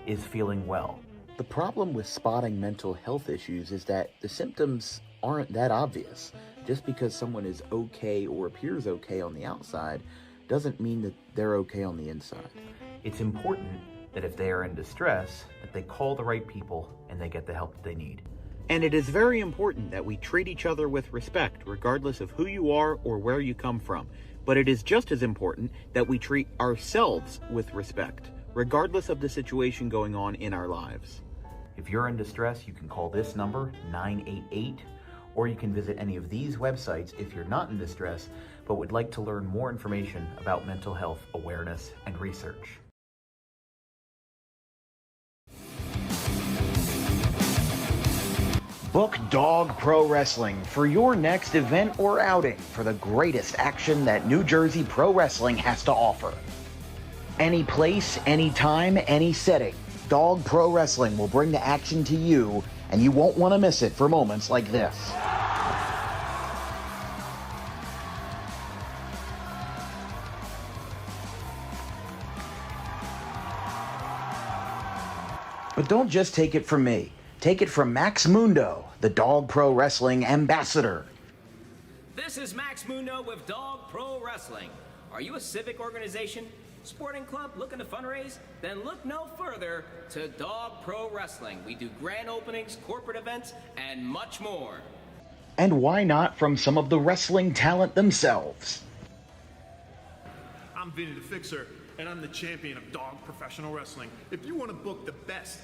is feeling well. The problem with spotting mental health issues is that the symptoms aren't that obvious. Just because someone is okay or appears okay on the outside doesn't mean that they're okay on the inside. It's important that if they are in distress, that they call the right people and they get the help that they need. And it is very important that we treat each other with respect, regardless of who you are or where you come from. But it is just as important that we treat ourselves with respect, regardless of the situation going on in our lives. If you're in distress, you can call this number, 988, or you can visit any of these websites if you're not in distress, but would like to learn more information about mental health awareness and research. Book Dog Pro Wrestling for your next event or outing for the greatest action that New Jersey Pro Wrestling has to offer. Any place, any time, any setting, Dog Pro Wrestling will bring the action to you, and you won't want to miss it for moments like this. But don't just take it from me. Take it from Max Mundo, the Dog Pro Wrestling ambassador. This is Max Mundo with Dog Pro Wrestling. Are you a civic organization, sporting club looking to fundraise? Then look no further to Dog Pro Wrestling. We do grand openings, corporate events, and much more. And why not from some of the wrestling talent themselves? I'm Vinny the Fixer, and I'm the champion of Dog Professional Wrestling. If you want to book the best,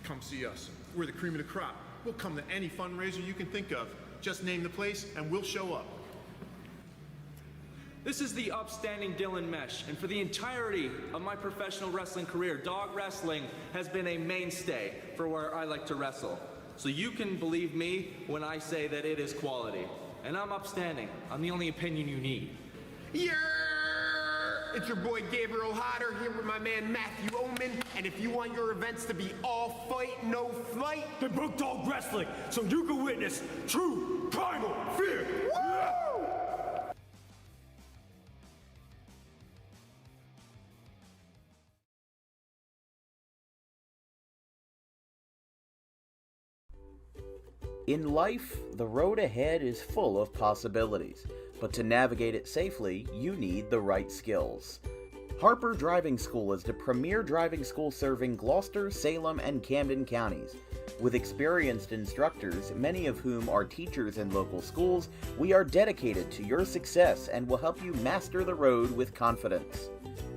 come see us. We're the cream of the crop. We'll come to any fundraiser you can think of. Just name the place and we'll show up. This is the upstanding Dylan Mesh, and for the entirety of my professional wrestling career, dog wrestling has been a mainstay for where I like to wrestle. So you can believe me when I say that it is quality. And I'm upstanding. I'm the only opinion you need. Yeah! It's your boy Gabriel Hodder here with my man Matthew Oman, and if you want your events to be all fight, no flight, then book Dog Wrestling so you can witness true primal fear. Woo! In life, the road ahead is full of possibilities, but to navigate it safely, you need the right skills. Harper Driving School is the premier driving school serving Gloucester, Salem, and Camden counties. With experienced instructors, many of whom are teachers in local schools, we are dedicated to your success and will help you master the road with confidence.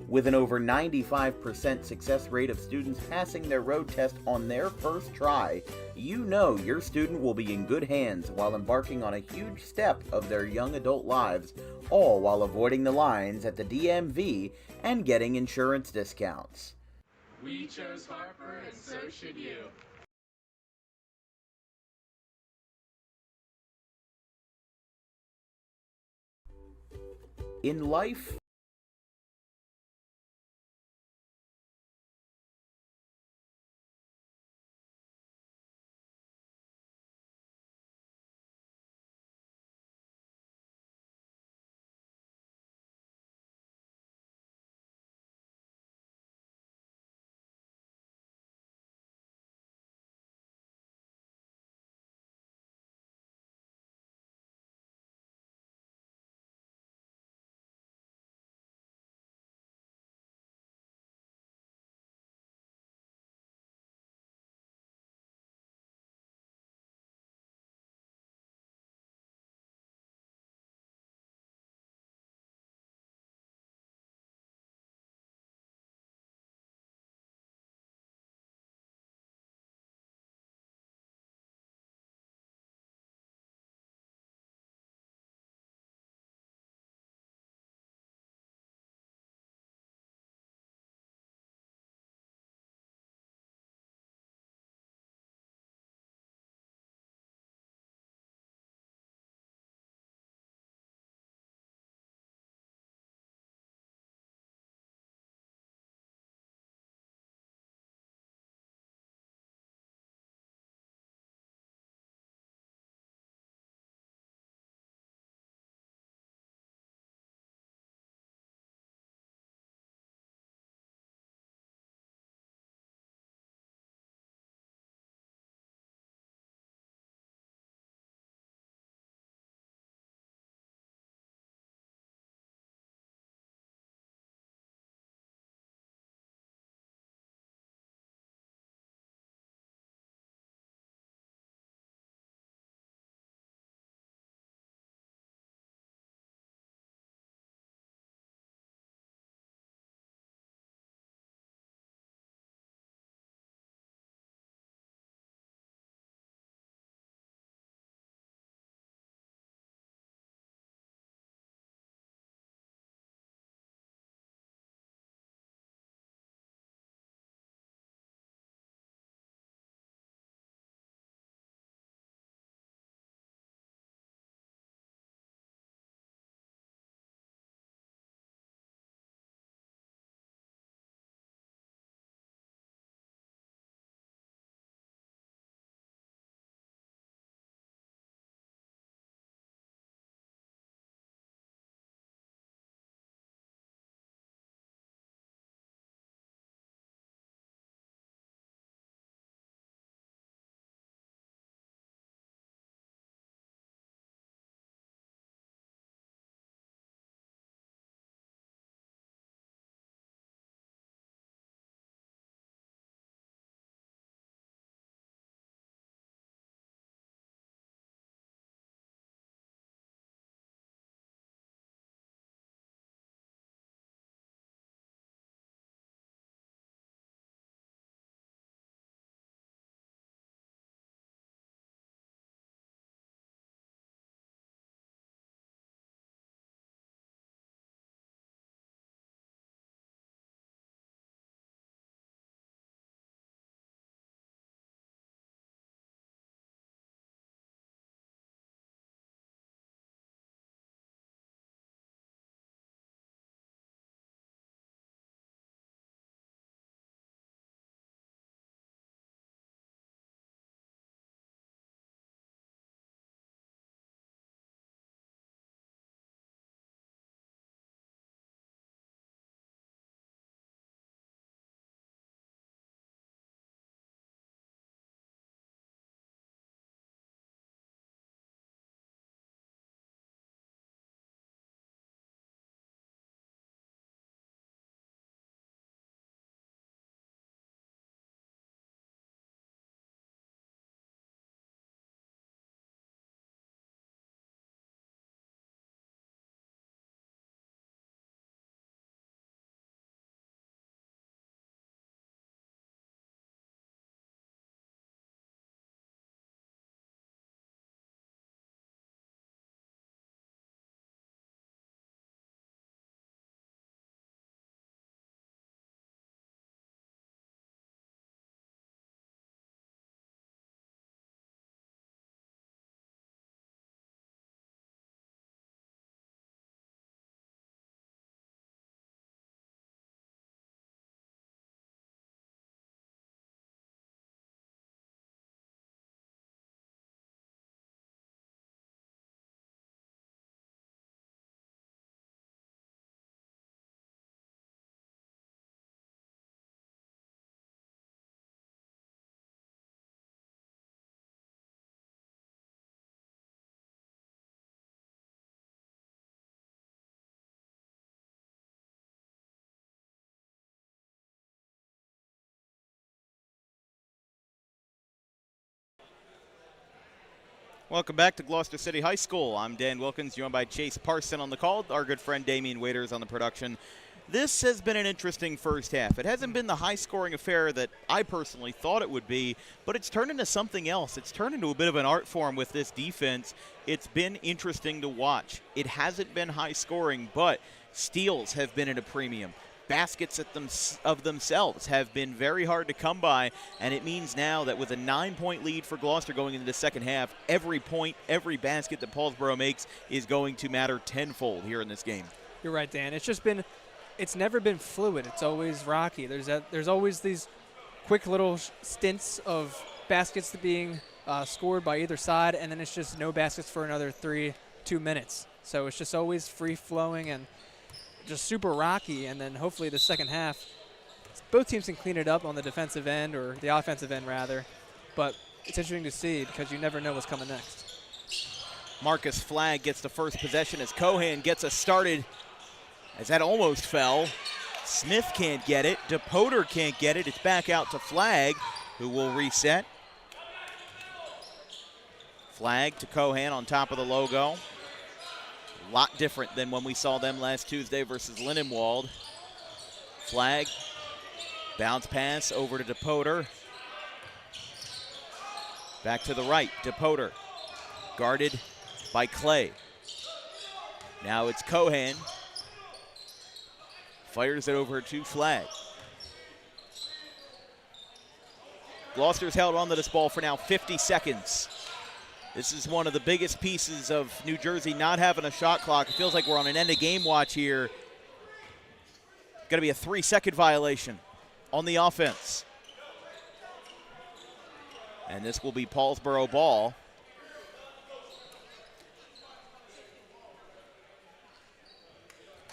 With an over 95% success rate of students passing their road test on their first try, you know your student will be in good hands while embarking on a huge step of their young adult lives, all while avoiding the lines at the DMV and getting insurance discounts. We chose Harper, and so should you. In life, Welcome back to Gloucester City High School. I'm Dan Wilkins, joined by Chase Parson on the call. Our good friend Damian Waiters on the production. This has been an interesting first half. It hasn't been the high-scoring affair that I personally thought it would be, but it's turned into something else. It's turned into a bit of an art form with this defense. It's been interesting to watch. It hasn't been high-scoring, but steals have been at a premium. Baskets of themselves have been very hard to come by, and it means now that with a 9-point lead for Gloucester going into the second half, every point, every basket that Paulsboro makes is going to matter tenfold here in this game. You're right, Dan. It's never been fluid. It's always rocky. There's always these quick little stints of baskets being scored by either side, and then it's just no baskets for another 2 minutes. So it's just always free-flowing and just super rocky, and then hopefully the second half, both teams can clean it up on the defensive end, or the offensive end rather, but it's interesting to see because you never know what's coming next. Marcus Flagg gets the first possession as Cohan gets us started, as that almost fell. Smith can't get it. DePoter can't get it. It's back out to Flagg, who will reset. Flagg to Cohan on top of the logo. A lot different than when we saw them last Tuesday versus Lindenwold. Flagg, bounce pass over to DePoter. Back to the right, DePoter, guarded by Clay. Now it's Cohan. Fires it over to Flagg. Gloucester's held on to this ball for now 50 seconds. This is one of the biggest pieces of New Jersey not having a shot clock. It feels like we're on an end-of-game watch here. Going to be a 3-second violation on the offense. And this will be Paulsboro ball.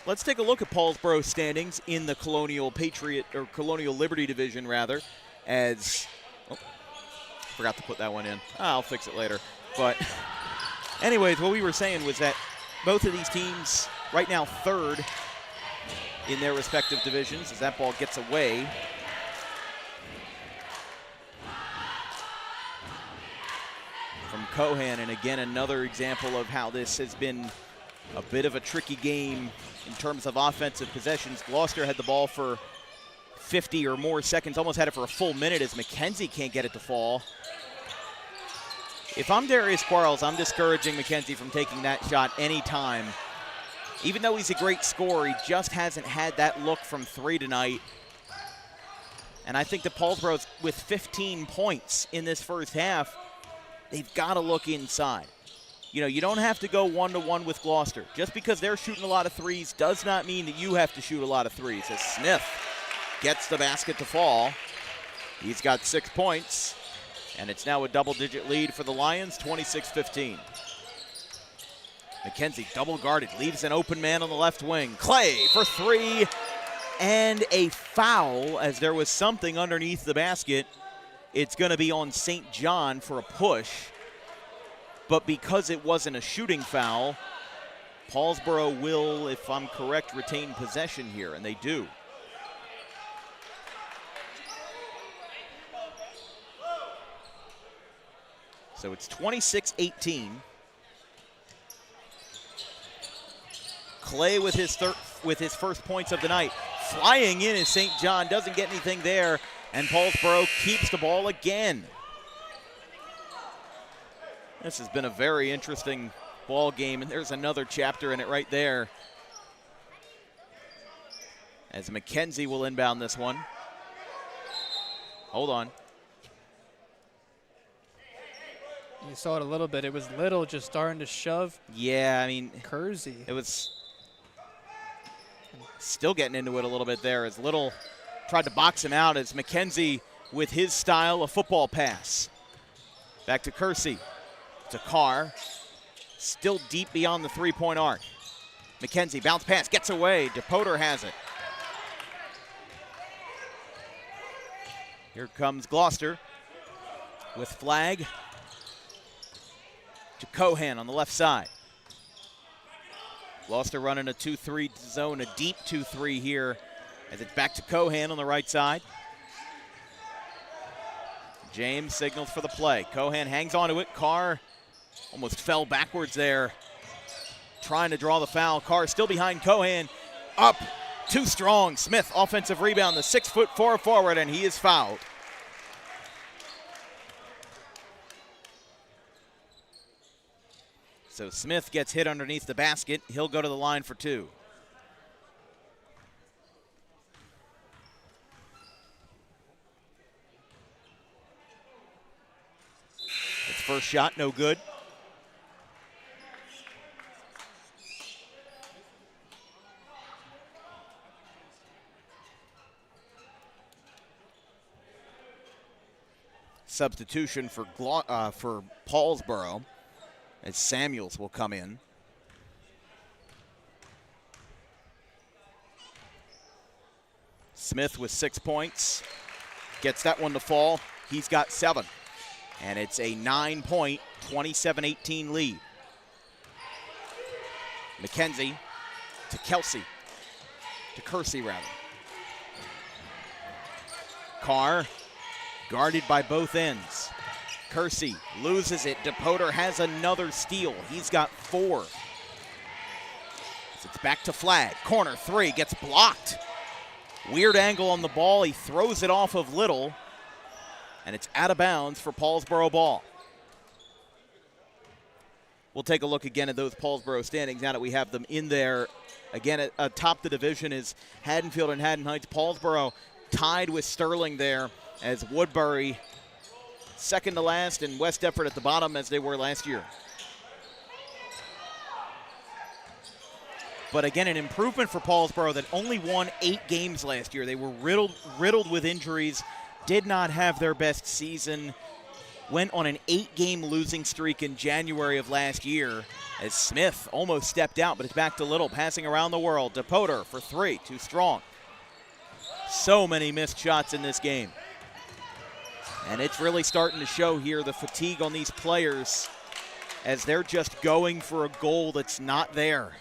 Let's take a look at Paulsboro's standings in the Colonial Liberty division, rather, as forgot to put that one in. I'll fix it later. But anyways, what we were saying was that both of these teams right now third in their respective divisions as that ball gets away. From Cohan, and again, another example of how this has been a bit of a tricky game in terms of offensive possessions. Gloucester had the ball for 50 or more seconds, almost had it for a full minute as McKenzie can't get it to fall. If I'm Darius Quarles, I'm discouraging McKenzie from taking that shot anytime. Even though he's a great scorer, he just hasn't had that look from 3 tonight. And I think the Paulsboro's with 15 points in this first half, they've got to look inside. You know, you don't have to go 1-to-1 with Gloucester. Just because they're shooting a lot of threes does not mean that you have to shoot a lot of threes. As Smith gets the basket to fall, he's got 6 points. And it's now a double-digit lead for the Lions, 26-15. McKenzie double guarded, leaves an open man on the left wing. Clay for 3, and a foul as there was something underneath the basket. It's going to be on St. John for a push. But because it wasn't a shooting foul, Paulsboro will, if I'm correct, retain possession here, and they do. So it's 26-18. Clay with his first points of the night. Flying in as St. John doesn't get anything there, and Paulsboro keeps the ball again. This has been a very interesting ball game, and there's another chapter in it right there. As McKenzie will inbound this one. Hold on. You saw it a little bit. It was Little just starting to shove. Yeah, I mean, Kersey. It was still getting into it a little bit there as Little tried to box him out as McKenzie with his style of football pass. Back to Kersey. To Carr. Still deep beyond the three-point arc. McKenzie, bounce pass, gets away. DePoter has it. Here comes Gloucester with Flagg. To Cohan on the left side. Gloucester running a 2-3 zone, a deep 2-3 here as it's back to Cohan on the right side. James signals for the play. Cohan hangs onto it. Carr Almost fell backwards there, trying to draw the foul. Carr still behind Cohan. Up, too strong. Smith, offensive rebound, the 6'4" forward, and he is fouled. So Smith gets hit underneath the basket. He'll go to the line for 2. His first shot, no good. Substitution for Paulsboro, as Samuels will come in. Smith with 6 points. Gets that one to fall. He's got 7. And it's a 9-point, 27-18 lead. McKenzie to Kelsey. To Kersey, rather. Carr guarded by both ends. Kersey loses it. DePoter has another steal. He's got 4. It's back to Flagg. Corner 3 gets blocked. Weird angle on the ball. He throws it off of Little. And it's out of bounds for Paulsboro ball. We'll take a look again at those Paulsboro standings now that we have them in there. Again, atop the division is Haddonfield and Haddon Heights. Paulsboro tied with Sterling there, as Woodbury second to last and West Deptford at the bottom as they were last year. But again, an improvement for Paulsboro that only won 8 games last year. They were riddled with injuries, did not have their best season, went on an 8-game losing streak in January of last year as Smith almost stepped out, but it's back to Little, passing around the world. DePoter for 3, too strong. So many missed shots in this game. And it's really starting to show here, the fatigue on these players as they're just going for a goal that's not there.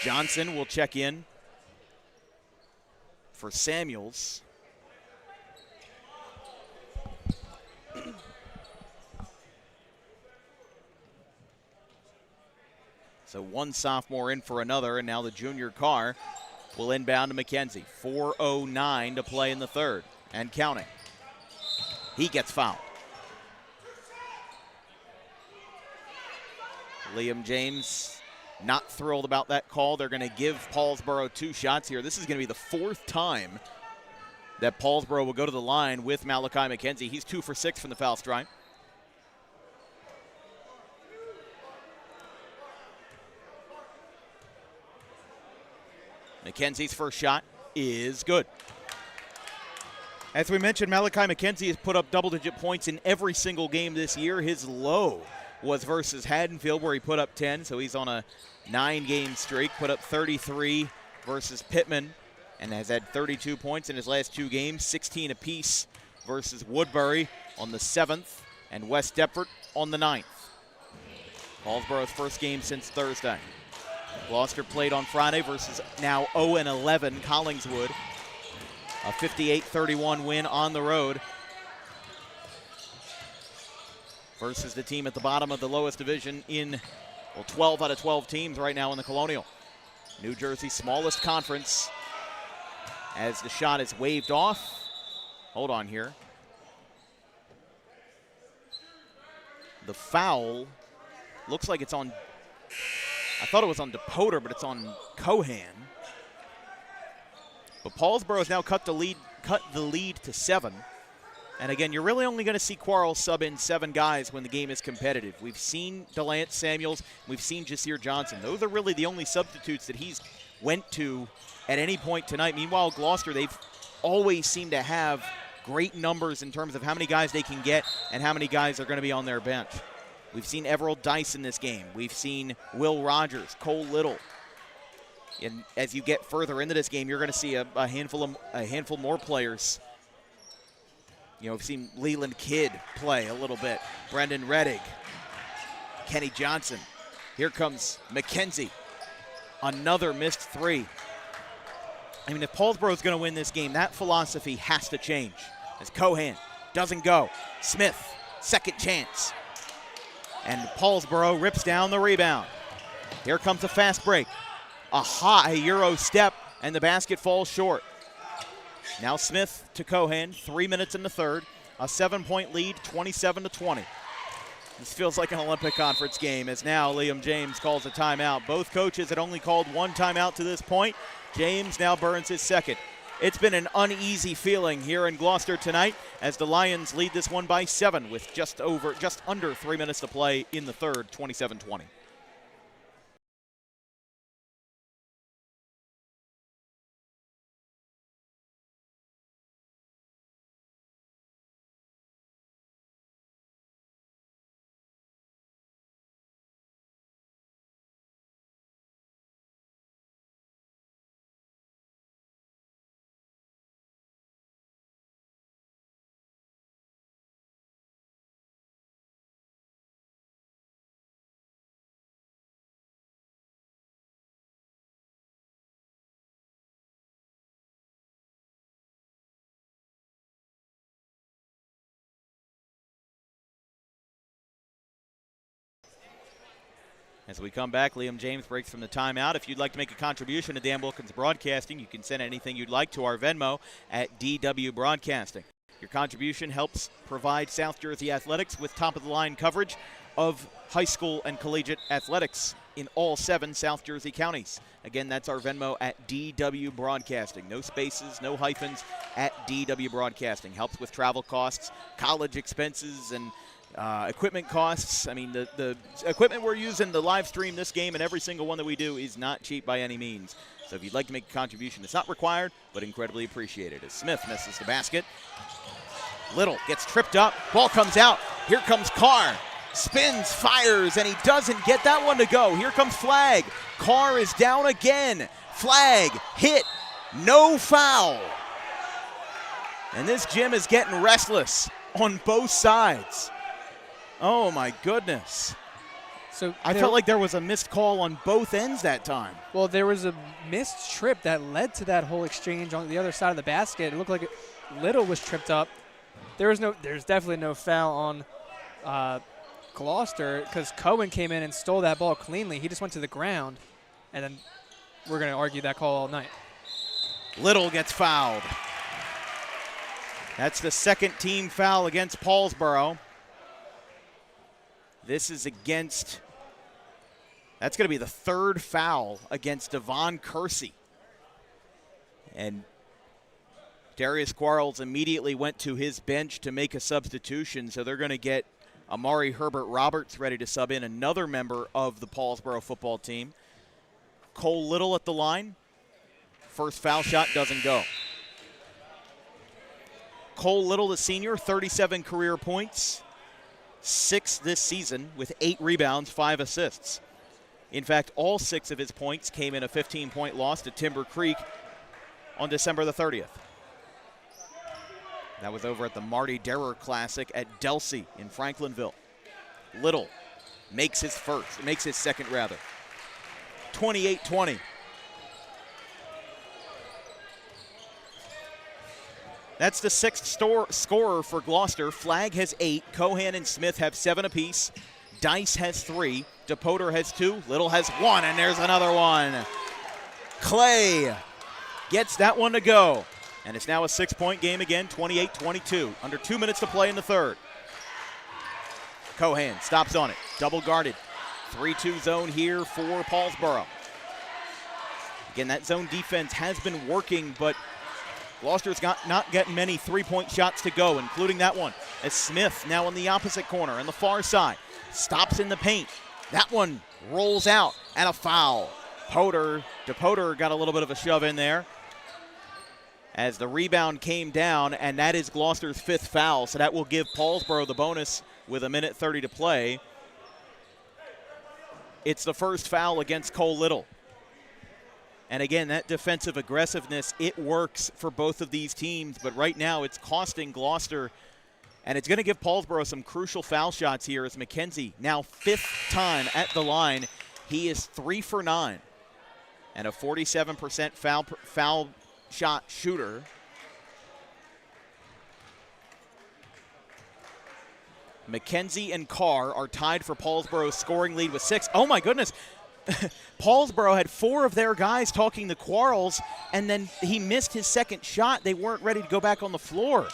Johnson will check in for Samuels. So one sophomore in for another, and now the junior Carr will inbound to McKenzie. 4:09 to play in the third, and counting. He gets fouled. Liam James not thrilled about that call. They're going to give Paulsboro 2 shots here. This is going to be the 4th time that Paulsboro will go to the line with Malachi McKenzie. He's 2 for 6 from the foul stripe. McKenzie's first shot is good. As we mentioned, Malachi McKenzie has put up double-digit points in every single game this year. His low was versus Haddonfield, where he put up 10, so he's on a 9-game streak. Put up 33 versus Pittman and has had 32 points in his last 2 games, 16 apiece versus Woodbury on the 7th and West Deptford on the 9th. Paulsboro's first game since Thursday. Gloucester played on Friday versus now 0-11 Collingswood. A 58-31 win on the road versus the team at the bottom of the lowest division in, 12 out of 12 teams right now in the Colonial. New Jersey's smallest conference, as the shot is waved off. Hold on here. The foul looks like it's on, I thought it was on DePoter, but it's on Cohan. But Paulsboro has now cut the lead to 7. And again, you're really only going to see Quarles sub in 7 guys when the game is competitive. We've seen Delance Samuels, we've seen Jasir Johnson. Those are really the only substitutes that he's went to at any point tonight. Meanwhile, Gloucester, they've always seemed to have great numbers in terms of how many guys they can get and how many guys are going to be on their bench. We've seen Everald Dice in this game. We've seen Will Rogers, Cole Little. And as you get further into this game, you're going to see a handful more players. You know, we've seen Leland Kidd play a little bit. Brendan Reddig, Kenny Johnson. Here comes McKenzie. Another missed 3. I mean, if Paulsboro is going to win this game, that philosophy has to change. As Cohan doesn't go. Smith, second chance. And Paulsboro rips down the rebound. Here comes a fast break. A high Euro step, and the basket falls short. Now Smith to Cohan, 3 minutes in the third. A 7-point lead, 27-20. This feels like an Olympic Conference game as now Liam James calls a timeout. Both coaches had only called one timeout to this point. James now burns his second. It's been an uneasy feeling here in Gloucester tonight as the Lions lead this one by 7 with just under 3 minutes to play in the third, 27-20. As we come back, Liam James breaks from the timeout. If you'd like to make a contribution to Dan Wilkins Broadcasting, you can send anything you'd like to our Venmo at DW Broadcasting. Your contribution helps provide South Jersey athletics with top-of-the-line coverage of high school and collegiate athletics in all 7 South Jersey counties. Again, that's our Venmo at DW Broadcasting. No spaces, no hyphens, at DW Broadcasting. Helps with travel costs, college expenses, and equipment costs. I mean, the equipment we're using to live stream this game and every single one that we do is not cheap by any means. So if you'd like to make a contribution, it's not required, but incredibly appreciated. As Smith misses the basket. Little gets tripped up. Ball comes out. Here comes Carr. Spins, fires, and he doesn't get that one to go. Here comes Flag. Carr is down again. Flag, hit, no foul. And this gym is getting restless on both sides. Oh, my goodness. So I felt like there was a missed call on both ends that time. Well, there was a missed trip that led to that whole exchange on the other side of the basket. It looked like Little was tripped up. There's definitely no foul on Gloucester because Cohen came in and stole that ball cleanly. He just went to the ground, and then we're going to argue that call all night. Little gets fouled. That's the second team foul against Paulsboro. This is against, that's going to be the third foul against Devon Kersey. And Darius Quarles immediately went to his bench to make a substitution, so they're going to get Amari Herbert-Roberts ready to sub in, another member of the Paulsboro football team. Cole Little at the line. First foul shot doesn't go. Cole Little, the senior, 37 career points. 6 this season with 8 rebounds, 5 assists. In fact, all 6 of his points came in a 15-point loss to Timber Creek on December the 30th. That was over at the Marty Derer Classic at Delsey in Franklinville. Little makes his second. 28-20. That's the 6th scorer for Gloucester. Flag has 8. Cohan and Smith have 7 apiece. Dice has 3. DePoter has 2. Little has 1, and there's another one. Clay gets that one to go. And it's now a 6-point game again, 28-22. Under 2 minutes to play in the third. Cohan stops on it. Double guarded. 3-2 zone here for Paulsboro. Again, that zone defense has been working, but Gloucester's not getting many three-point shots to go, including that one. As Smith now on the opposite corner on the far side. Stops in the paint. That one rolls out and a foul. DePoter got a little bit of a shove in there as the rebound came down, and that is Gloucester's 5th foul. So that will give Paulsboro the bonus with 1:30 to play. It's the first foul against Cole Little. And again, that defensive aggressiveness, it works for both of these teams, but right now it's costing Gloucester, and it's going to give Paulsboro some crucial foul shots here as McKenzie, now 5th time at the line. He is 3 for 9 and a 47% foul shot shooter. McKenzie and Carr are tied for Paulsboro's scoring lead with 6. Oh, my goodness. Paulsboro had 4 of their guys talking to Quarles, and then he missed his second shot. They weren't ready to go back on the floor.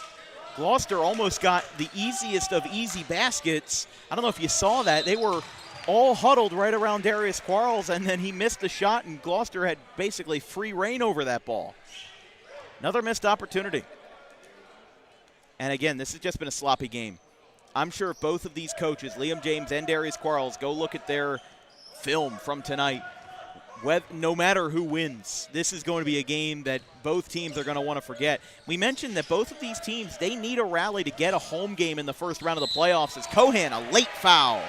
Gloucester almost got the easiest of easy baskets. I don't know if you saw that. They were all huddled right around Darius Quarles, and then he missed the shot, and Gloucester had basically free reign over that ball. Another missed opportunity. And again, this has just been a sloppy game. I'm sure if both of these coaches, Liam James and Darius Quarles, go look at their film from tonight, no matter who wins, this is going to be a game that both teams are going to want to forget. We mentioned that both of these teams, they need a rally to get a home game in the first round of the playoffs. As Cohan, a late foul.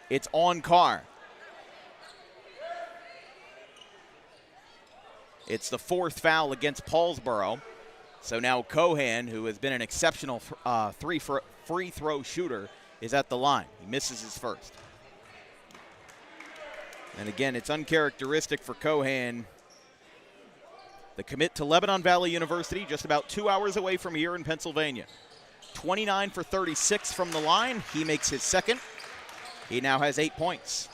It's on Carr. It's the 4th foul against Paulsboro. So now Cohan, who has been an exceptional free throw shooter, is at the line. He misses his first. And again, it's uncharacteristic for Cohan. The commit to Lebanon Valley University, just about 2 hours away from here in Pennsylvania. 29 for 36 from the line. He makes his second. He now has 8 points.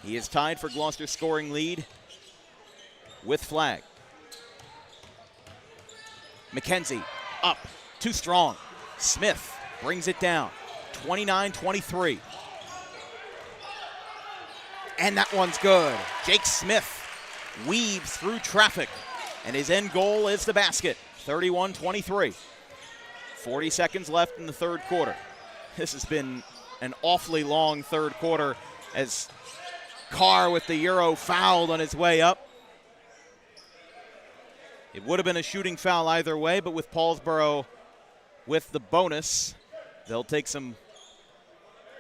He is tied for Gloucester's scoring lead with Flagg. McKenzie up, too strong. Smith brings it down, 29-23. And that one's good. Jake Smith weaves through traffic, and his end goal is the basket, 31-23. 40 seconds left in the third quarter. This has been an awfully long third quarter as Carr with the Euro fouled on his way up. It would have been a shooting foul either way, but with Paulsboro with the bonus, they'll take some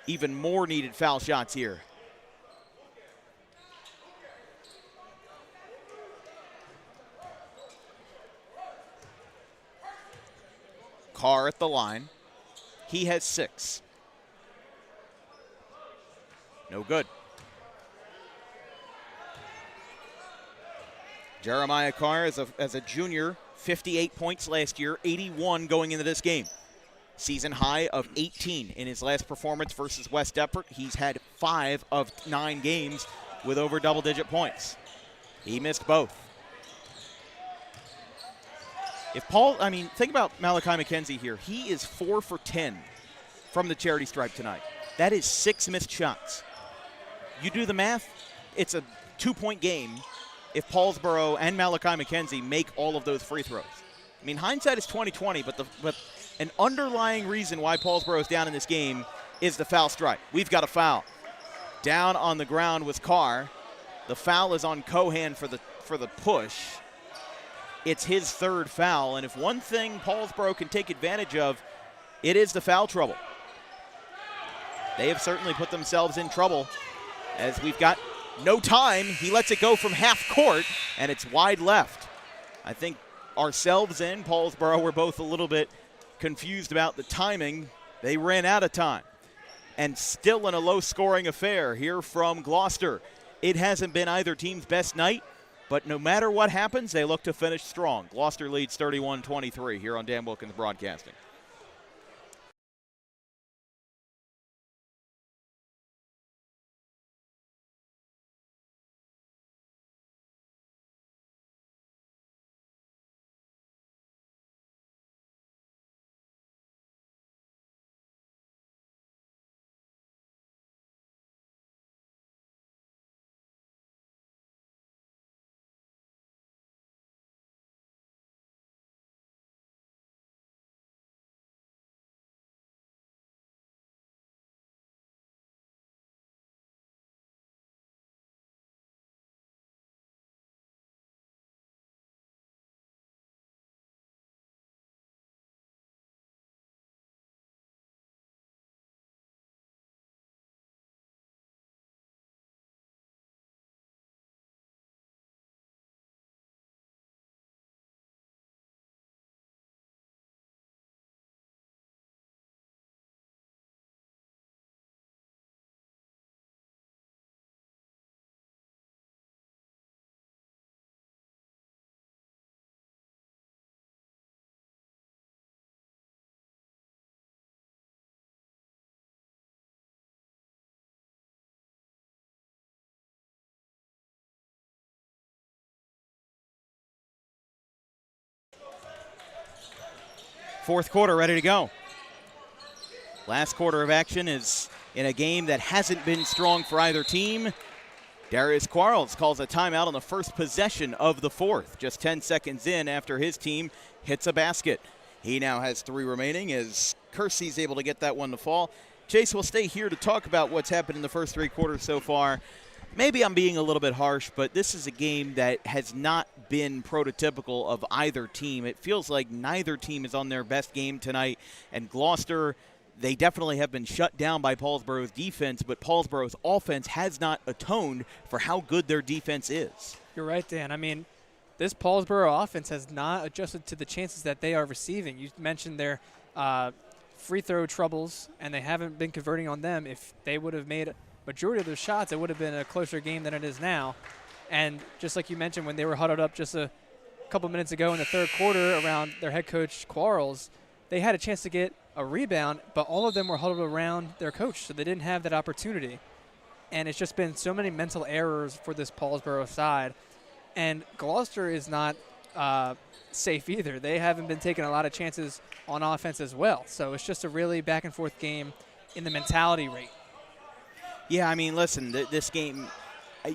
even more needed foul shots here. Carr at the line. He has 6. No good. Jeremiah Carr, as a junior, 58 points last year, 81 going into this game. Season high of 18 in his last performance versus West Deptford. He's had 5 of 9 games with over double-digit points. He missed both. Think about Malachi McKenzie here. He is 4 for 10 from the charity stripe tonight. That is 6 missed shots. You do the math, it's a 2-point game if Paulsboro and Malachi McKenzie make all of those free throws. I mean, hindsight is 20/20, but an underlying reason why Paulsboro is down in this game is the foul stripe. We've got a foul. Down on the ground was Carr. The foul is on Cohan for the push. It's his 3rd foul, and if one thing Paulsboro can take advantage of, it is the foul trouble. They have certainly put themselves in trouble as we've got no time. He lets it go from half court, and it's wide left. I think ourselves and Paulsboro were both a little bit confused about the timing. They ran out of time. And still in a low-scoring affair here from Gloucester. It hasn't been either team's best night, but no matter what happens, they look to finish strong. Gloucester leads 31-23 here on Dan Wilkins Broadcasting. Fourth quarter ready to go. Last quarter of action is in a game that hasn't been strong for either team. Darius Quarles calls a timeout on the first possession of the fourth, just 10 seconds in after his team hits a basket. He now has 3 remaining as Kersey's able to get that one to fall. Chase will stay here to talk about what's happened in the first 3 quarters so far. Maybe I'm being a little bit harsh, but this is a game that has not been prototypical of either team. It feels like neither team is on their best game tonight, and Gloucester, they definitely have been shut down by Paulsboro's defense, but Paulsboro's offense has not atoned for how good their defense is. You're right, Dan. I mean, this Paulsboro offense has not adjusted to the chances that they are receiving. You mentioned their free throw troubles, and they haven't been converting on them. If they would have made a majority of their shots, it would have been a closer game than it is now. And just like you mentioned, when they were huddled up just a couple minutes ago in the third quarter around their head coach Quarles, they had a chance to get a rebound, but all of them were huddled around their coach, so they didn't have that opportunity. And it's just been so many mental errors for this Paulsboro side. And Gloucester is not safe either. They haven't been taking a lot of chances on offense as well. So it's just a really back-and-forth game in the mentality rate. Yeah, I mean, listen, this game,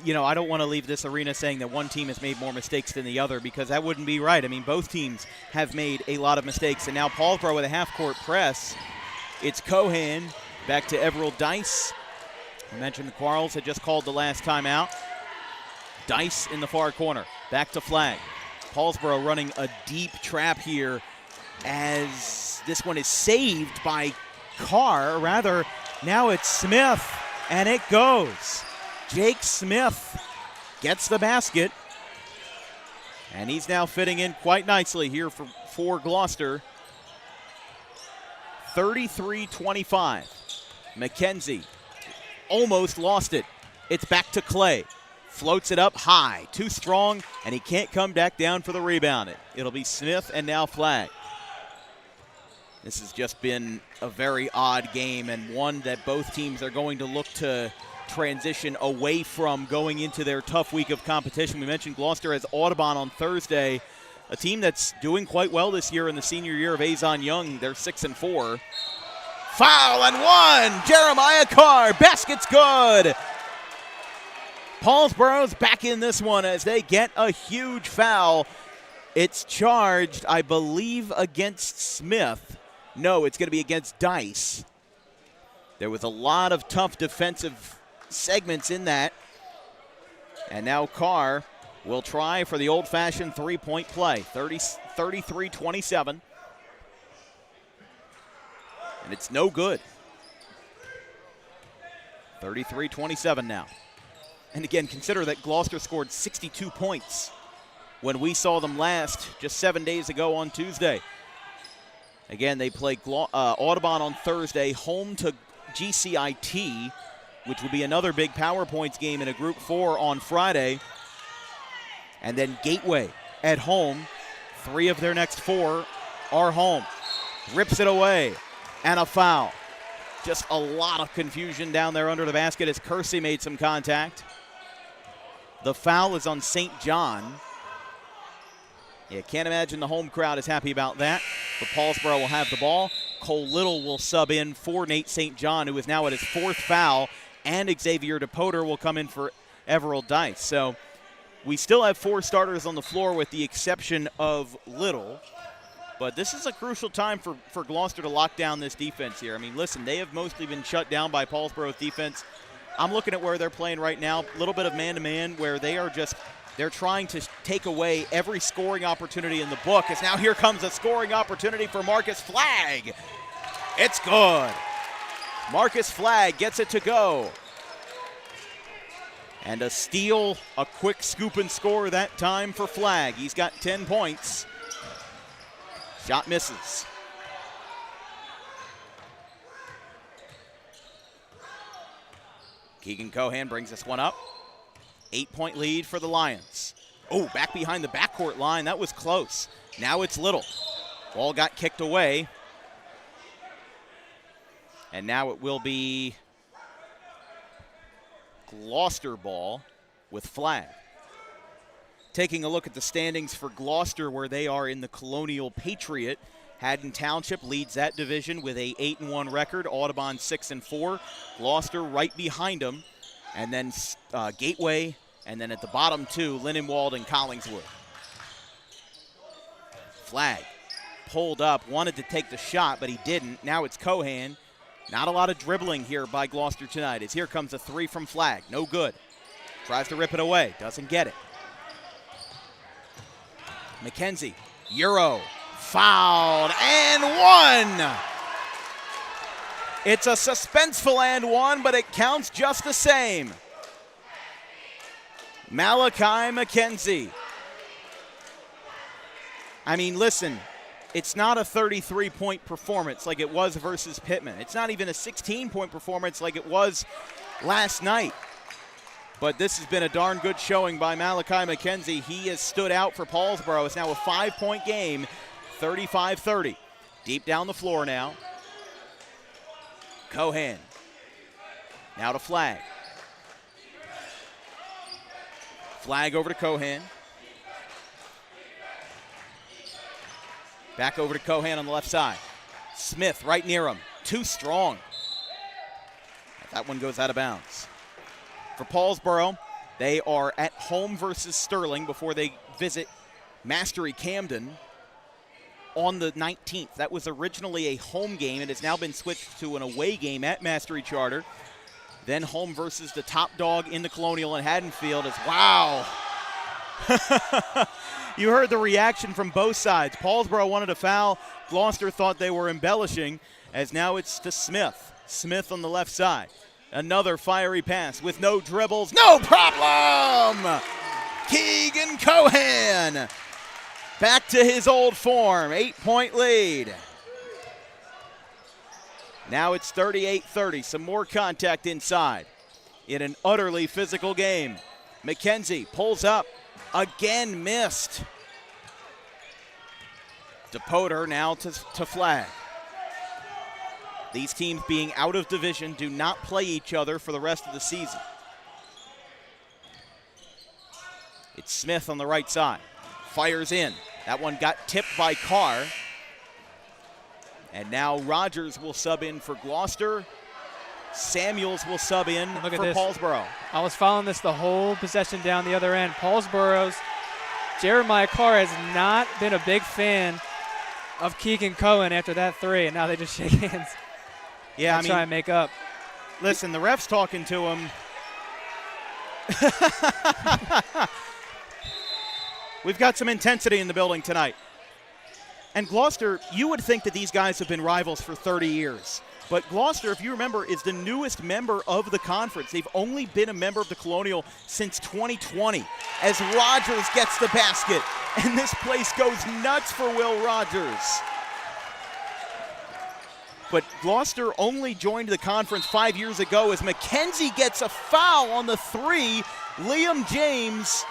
you know, I don't want to leave this arena saying that one team has made more mistakes than the other, because that wouldn't be right. I mean, both teams have made a lot of mistakes. And now Paulsboro with a half-court press. It's Cohan back to Everald Dice. I mentioned the Quarles had just called the last timeout. Dice in the far corner. Back to Flag. Paulsboro running a deep trap here as this one is saved by Carr. Rather, now it's Smith, and it goes. Jake Smith gets the basket, and he's now fitting in quite nicely here for Gloucester. 33-25. McKenzie almost lost it. It's back to Clay. Floats it up high. Too strong, and he can't come back down for the rebound. It'll be Smith and now Flag. This has just been a very odd game, and one that both teams are going to look to transition away from going into their tough week of competition. We mentioned Gloucester has Audubon on Thursday, a team that's doing quite well this year in the senior year of Azon Young. They're 6-4. Foul and one! Jeremiah Carr, basket's good! Paulsboro's back in this one as they get a huge foul. It's charged, I believe, against Smith. No, it's going to be against Dice. There was a lot of tough defensive segments in that. And now Carr will try for the old-fashioned three-point play. 33-27. And it's no good. 33-27 now. And again, consider that Gloucester scored 62 points when we saw them last just 7 days ago on Tuesday. Again, they play Audubon on Thursday, home to GCIT, which will be another big Power Points game in a Group 4 on Friday. And then Gateway at home. 3 of their next 4 are home. Rips it away, and a foul. Just a lot of confusion down there under the basket as Kersey made some contact. The foul is on St. John. Yeah, can't imagine the home crowd is happy about that. But Paulsboro will have the ball. Cole Little will sub in for Nate St. John, who is now at his 4th foul. And Xavier DePoter will come in for Everald Dice. So we still have 4 starters on the floor with the exception of Little. But this is a crucial time for Gloucester to lock down this defense here. I mean, listen, they have mostly been shut down by Paulsboro's defense. I'm looking at where they're playing right now. A little bit of man-to-man where they're trying to take away every scoring opportunity in the book. As now here comes a scoring opportunity for Marcus Flagg. It's good. Marcus Flagg gets it to go. And a steal, a quick scoop and score that time for Flagg. He's got 10 points. Shot misses. Keegan Cohan brings this one up. 8-point lead for the Lions. Oh, back behind the backcourt line. That was close. Now it's Little. Ball got kicked away. And now it will be Gloucester ball with Flagg. Taking a look at the standings for Gloucester, where they are in the Colonial Patriot. Haddon Township leads that division with a 8-1 record. Audubon 6-4. Gloucester right behind them. And then Gateway, and then at the bottom two, Lindenwold and Collingswood. Flag pulled up, wanted to take the shot, but he didn't. Now it's Cohan. Not a lot of dribbling here by Gloucester tonight, as here comes a three from Flag. No good. Tries to rip it away, doesn't get it. McKenzie, Euro, fouled, and one! It's a suspenseful and one, but it counts just the same. Malachi McKenzie. I mean, listen, it's not a 33-point performance like it was versus Pittman. It's not even a 16-point performance like it was last night. But this has been a darn good showing by Malachi McKenzie. He has stood out for Paulsboro. It's now a 5-point game, 35-30. Deep down the floor now. Cohan. Now to Flag. Flag over to Cohan. Back over to Cohan on the left side. Smith right near him. Too strong. That one goes out of bounds. For Paulsboro, they are at home versus Sterling before they visit Mastery Camden on the 19th. That was originally a home game. It has now been switched to an away game at Mastery Charter. Then home versus the top dog in the Colonial in Haddonfield. Wow. You heard the reaction from both sides. Paulsboro wanted a foul. Gloucester thought they were embellishing, as now it's to Smith. Smith on the left side. Another fiery pass with no dribbles. No problem! Keegan Cohan back to his old form. 8-point lead. Now it's 38-30. Some more contact inside in an utterly physical game. McKenzie pulls up. Again missed. DePoter now to Flag. These teams being out of division do not play each other for the rest of the season. It's Smith on the right side. Fires in. That one got tipped by Carr. And now Rogers will sub in for Gloucester. Samuels will sub in for Paulsboro. I was following this the whole possession down the other end. Paulsboro's Jeremiah Carr has not been a big fan of Keegan Cohen after that three, and now they just shake hands. Yeah, try and make up. Listen, the ref's talking to him. We've got some intensity in the building tonight. And Gloucester, you would think that these guys have been rivals for 30 years. But Gloucester, if you remember, is the newest member of the conference. They've only been a member of the Colonial since 2020, as Rogers gets the basket. And this place goes nuts for Will Rogers. But Gloucester only joined the conference 5 years ago, as McKenzie gets a foul on the three. Liam James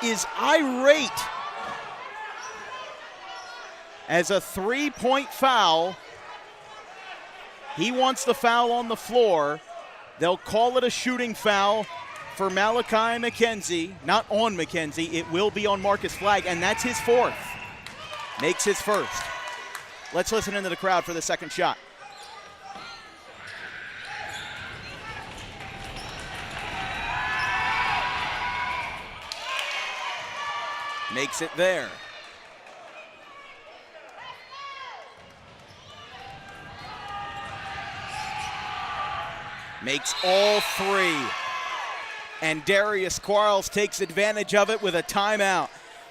is irate as a 3-point foul. He wants the foul on the floor. They'll call it a shooting foul for Malachi McKenzie. Not on McKenzie. It will be on Marcus Flag, and that's his fourth. Makes his first. Let's listen into the crowd for the second shot. Makes it there. Makes all three. And Darius Quarles takes advantage of it with a timeout.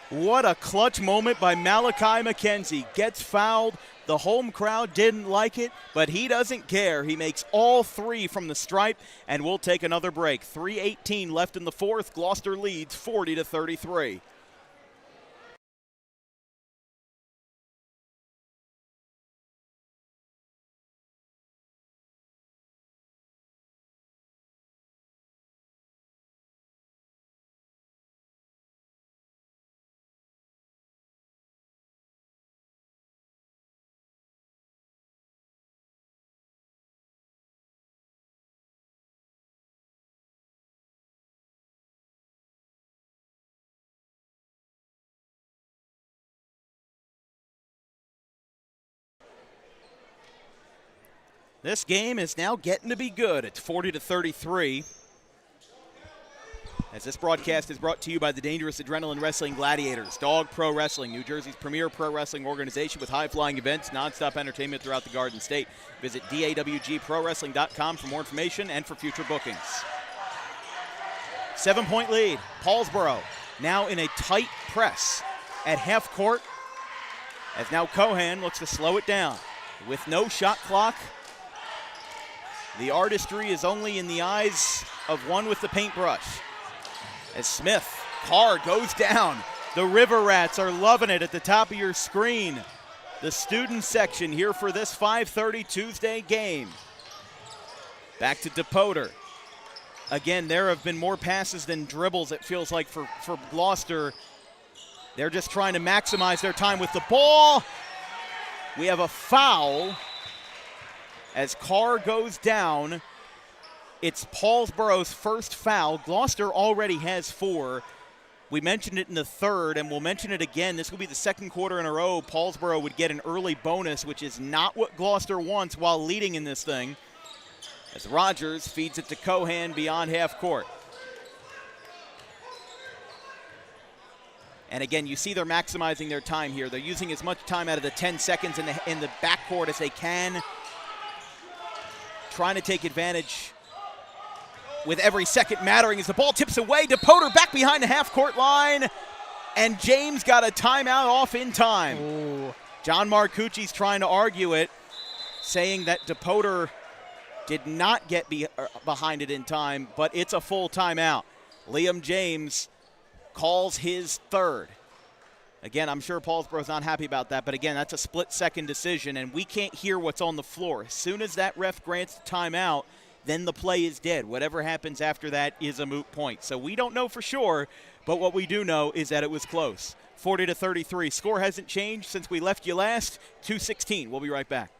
What a clutch moment by Malachi McKenzie. Gets fouled. The home crowd didn't like it, but he doesn't care. He makes all three from the stripe, and we'll take another break. 3:18 left in the fourth. Gloucester leads 40-33. This game is now getting to be good. It's 40-33. As this broadcast is brought to you by the Dangerous Adrenaline Wrestling Gladiators, Dog Pro Wrestling, New Jersey's premier pro wrestling organization with high-flying events, nonstop entertainment throughout the Garden State. Visit dawgprowrestling.com for more information and for future bookings. 7-point lead. Paulsboro now in a tight press at half court, as now Cohan looks to slow it down. With no shot clock, the artistry is only in the eyes of one with the paintbrush. As Smith, Carr goes down. The River Rats are loving it at the top of your screen. The student section here for this 5:30 Tuesday game. Back to DePoter. Again, there have been more passes than dribbles, it feels like, for Gloucester. They're just trying to maximize their time with the ball. We have a foul as Carr goes down. It's Paulsboro's first foul. Gloucester already has 4. We mentioned it in the third, and we'll mention it again. This will be the second quarter in a row. Paulsboro would get an early bonus, which is not what Gloucester wants while leading in this thing. As Rogers feeds it to Cohan beyond half court. And again, you see they're maximizing their time here. They're using as much time out of the 10 seconds in the backcourt as they can. Trying to take advantage with every second mattering as the ball tips away. DePoter back behind the half-court line, and James got a timeout off in time. Ooh. John Marcucci's trying to argue it, saying that DePoter did not get behind it in time, but it's a full timeout. Liam James calls his third. Again, I'm sure Paulsboro's not happy about that, but again, that's a split-second decision, and we can't hear what's on the floor. As soon as that ref grants the timeout, then the play is dead. Whatever happens after that is a moot point. So we don't know for sure, but what we do know is that it was close. 40-33. Score hasn't changed since we left you last. 2:16. We'll be right back.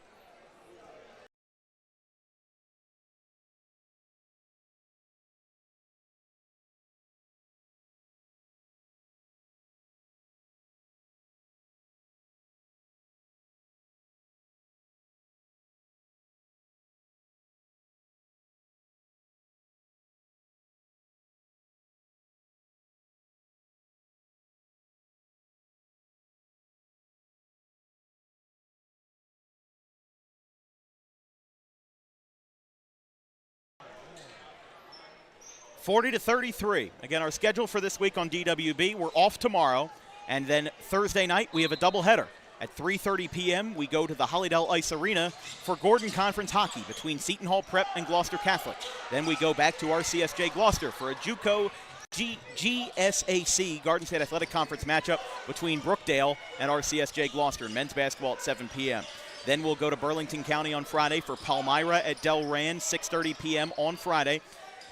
$40-33. Again, our schedule for this week on DWB, we're off tomorrow, and then Thursday night we have a doubleheader. At 3:30 p.m., we go to the Hollydale Ice Arena for Gordon Conference hockey between Seton Hall Prep and Gloucester Catholic. Then we go back to RCSJ Gloucester for a JUCO GSAC Garden State Athletic Conference matchup between Brookdale and RCSJ Gloucester. Men's basketball at 7 p.m. Then we'll go to Burlington County on Friday for Palmyra at Delran, 6:30 p.m. on Friday.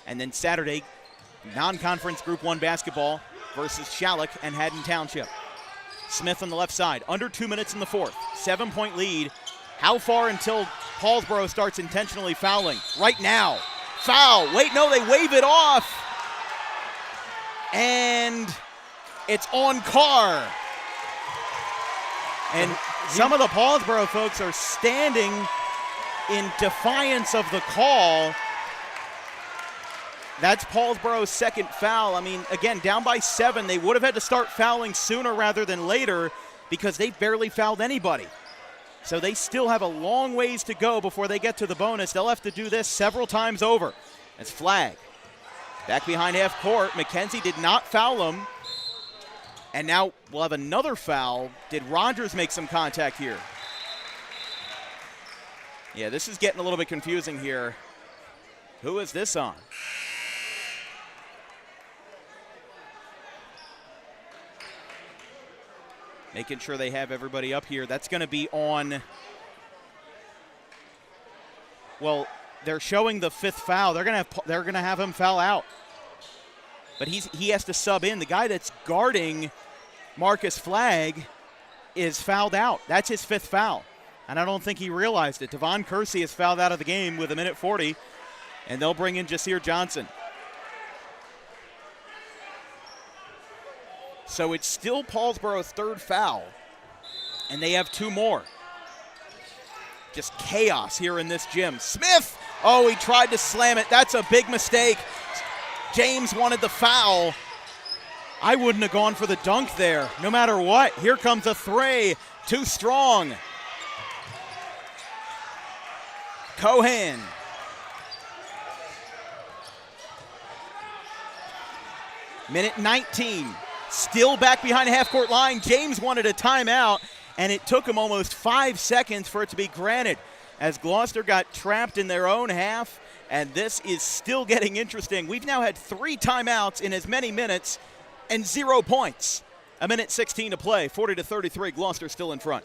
And then Saturday, non-conference Group 1 basketball versus Shalleck and Haddon Township. Smith on the left side, under 2 minutes in the fourth. 7-point lead. How far until Paulsboro starts intentionally fouling? Right now. Foul. Wait, no, they wave it off. And it's on Carr. And some of the Paulsboro folks are standing in defiance of the call. That's Paulsboro's second foul. I mean, again, down by 7. They would have had to start fouling sooner rather than later because they barely fouled anybody. So they still have a long ways to go before they get to the bonus. They'll have to do this several times over. It's flag. Back behind half court. McKenzie did not foul him. And now we'll have another foul. Did Rogers make some contact here? Yeah, this is getting a little bit confusing here. Who is this on? Making sure they have everybody up here. That's going to be on. Well, they're showing the 5th foul. They're going to have him foul out. But he has to sub in. The guy that's guarding Marcus Flagg is fouled out. That's his 5th foul. And I don't think he realized it. Devon Kersey is fouled out of the game with 1:40, and they'll bring in Jasir Johnson. So it's still Paulsboro's 3rd foul, and they have 2 more. just chaos here in this gym. Smith, oh, he tried to slam it. That's a big mistake. James wanted the foul. I wouldn't have gone for the dunk there, no matter what. Here comes a three, too strong. Cohen. Minute 19, still back behind the half-court line. James wanted a timeout, and it took him almost 5 seconds for it to be granted as Gloucester got trapped in their own half, and this is still getting interesting. We've now had 3 timeouts in as many minutes and 0 points. A minute 16 to play, 40-33, Gloucester still in front.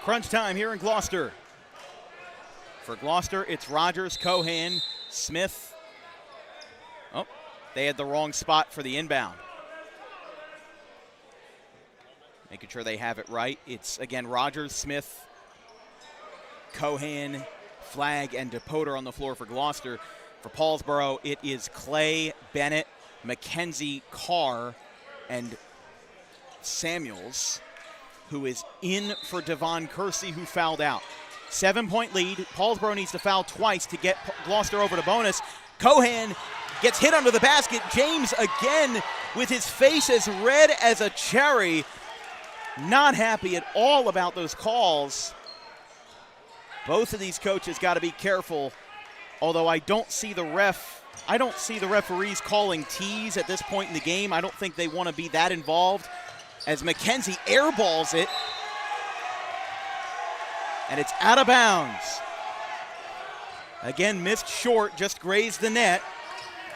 Crunch time here in Gloucester. For Gloucester, it's Rogers, Cohen, Smith. Oh, they had the wrong spot for the inbound. Making sure they have it right. It's, again, Rogers, Smith, Cohen, Flagg, and DePoter on the floor for Gloucester. For Paulsboro, it is Clay, Bennett, McKenzie, Carr, and Samuels, who is in for Devon Kersey, who fouled out. 7-point lead. Paulsboro needs to foul twice to get Gloucester over to bonus. Cohen gets hit under the basket. James again with his face as red as a cherry. Not happy at all about those calls. Both of these coaches got to be careful, although I don't see the referees calling tees at this point in the game. I don't think they want to be that involved, as McKenzie airballs it, and it's out of bounds. Again, missed short, just grazed the net.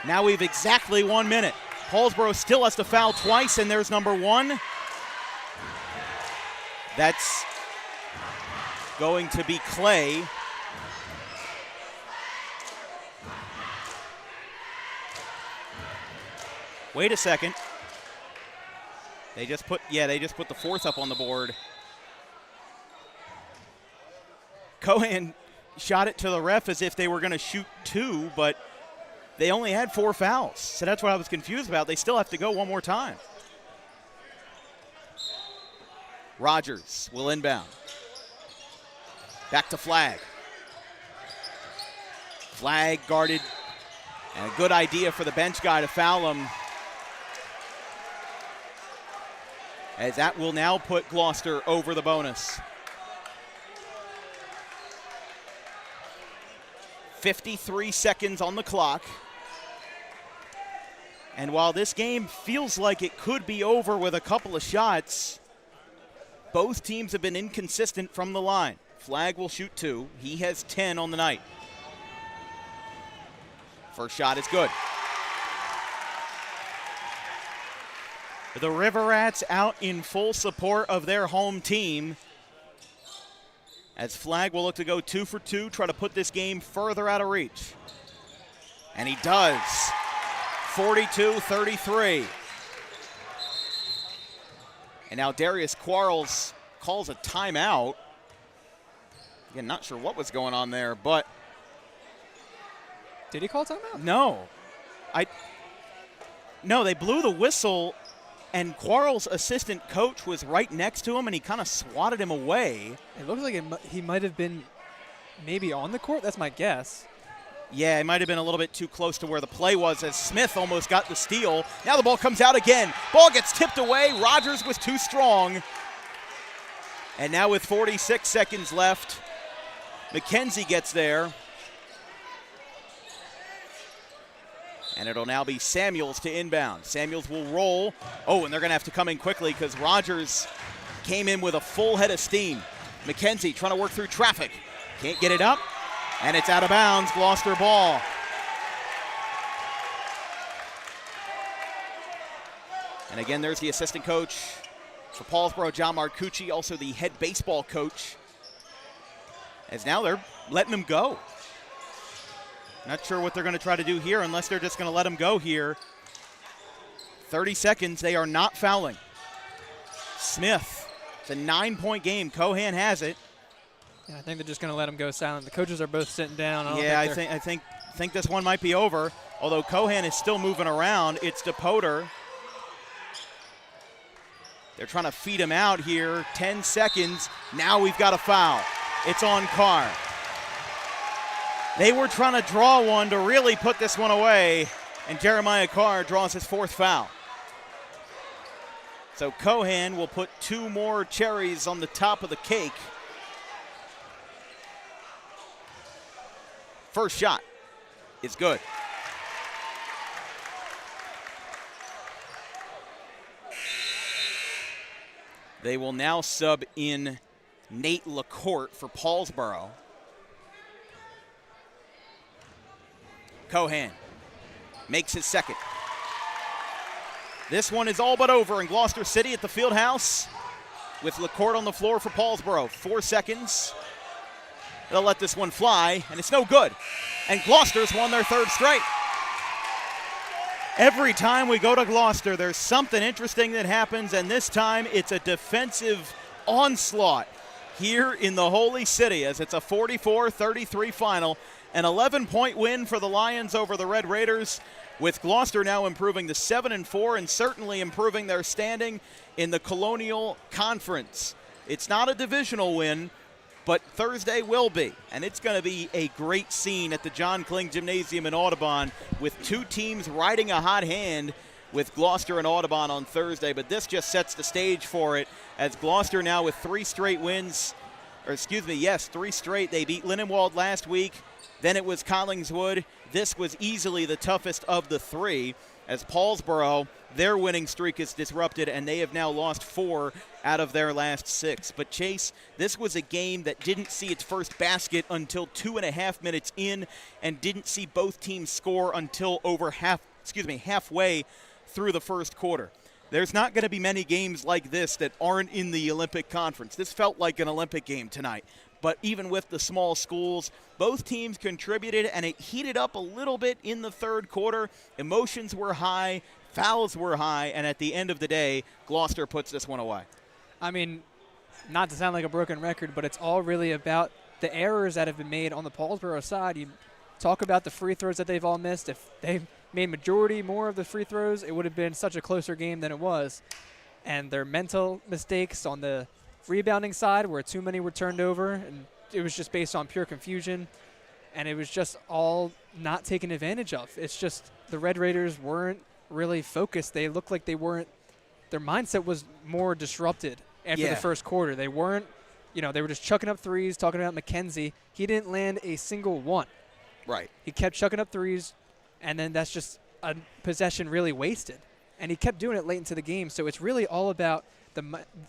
Now we've exactly 1 minute. Paulsboro still has to foul twice, and there's number 1. That's going to be Clay. Wait a second. They just put the 4th up on the board. Cohen shot it to the ref as if they were going to shoot 2, but they only had 4 fouls. So that's what I was confused about. They still have to go one more time. Rogers will inbound. Back to Flagg. Flagg guarded, and a good idea for the bench guy to foul him, as that will now put Gloucester over the bonus. 53 seconds on the clock. And while this game feels like it could be over with a couple of shots, both teams have been inconsistent from the line. Flagg will shoot 2. He has 10 on the night. First shot is good. The River Rats out in full support of their home team, as Flagg will look to go 2 for 2, try to put this game further out of reach. And he does. 42-33. And now Darius Quarles calls a timeout. Again, not sure what was going on there, but. Did he call timeout? No. No, they blew the whistle, and Quarles' assistant coach was right next to him, and he kind of swatted him away. It looks like he might have been maybe on the court. That's my guess. Yeah, it might have been a little bit too close to where the play was, as Smith almost got the steal. Now the ball comes out again. Ball gets tipped away. Rogers was too strong. And now with 46 seconds left, McKenzie gets there. And it'll now be Samuels to inbound. Samuels will roll. Oh, and they're going to have to come in quickly because Rogers came in with a full head of steam. McKenzie trying to work through traffic. Can't get it up, and it's out of bounds. Gloucester ball. And again, there's the assistant coach for Paulsboro, John Marcucci, also the head baseball coach. As now they're letting him go. Not sure what they're going to try to do here unless they're just going to let him go here. 30 seconds, they are not fouling. Smith, it's a 9-point game. Cohan has it. Yeah, I think they're just going to let him go silent. The coaches are both sitting down. I think this one might be over. Although Cohan is still moving around. It's DePoter. They're trying to feed him out here. 10 seconds. Now we've got a foul. It's on Carr. They were trying to draw one to really put this one away, and Jeremiah Carr draws his 4th foul. So Cohan will put 2 more cherries on the top of the cake. First shot is good. They will now sub in Nate LaCourte for Paulsboro. Cohan makes his second. This one is all but over in Gloucester City at the Fieldhouse with LaCourte on the floor for Paulsboro. 4 seconds. They'll let this one fly, and it's no good. And Gloucester's won their 3rd straight. Every time we go to Gloucester, there's something interesting that happens, and this time it's a defensive onslaught here in the Holy City as it's a 44-33 final. An 11-point win for the Lions over the Red Raiders, with Gloucester now improving to 7-4 and certainly improving their standing in the Colonial Conference. It's not a divisional win, but Thursday will be, and it's going to be a great scene at the John Kling Gymnasium in Audubon with 2 teams riding a hot hand with Gloucester and Audubon on Thursday. But this just sets the stage for it as Gloucester now with 3 straight wins, 3 straight. They beat Lindenwold last week. Then it was Collingswood. This was easily the toughest of the 3 as Paulsboro, their winning streak is disrupted, and they have now lost 4 out of their last 6. But Chase, this was a game that didn't see its first basket until 2.5 minutes in and didn't see both teams score until halfway through the first quarter. There's not going to be many games like this that aren't in the Olympic Conference. This felt like an Olympic game tonight. But even with the small schools, both teams contributed, and it heated up a little bit in the 3rd quarter. Emotions were high, fouls were high, and at the end of the day, Gloucester puts this one away. I mean, not to sound like a broken record, but it's all really about the errors that have been made on the Paulsboro side. You talk about the free throws that they've all missed. If they made majority more of the free throws, it would have been such a closer game than it was. And their mental mistakes on the rebounding side where too many were turned over, and it was just based on pure confusion, and it was just all not taken advantage of. It's just the Red Raiders weren't really focused. They looked like they weren't – their mindset was more disrupted after the first quarter. They weren't – they were just chucking up threes, talking about McKenzie. He didn't land a single one. Right. He kept chucking up threes, and then that's just a possession really wasted. And he kept doing it late into the game, so it's really all about –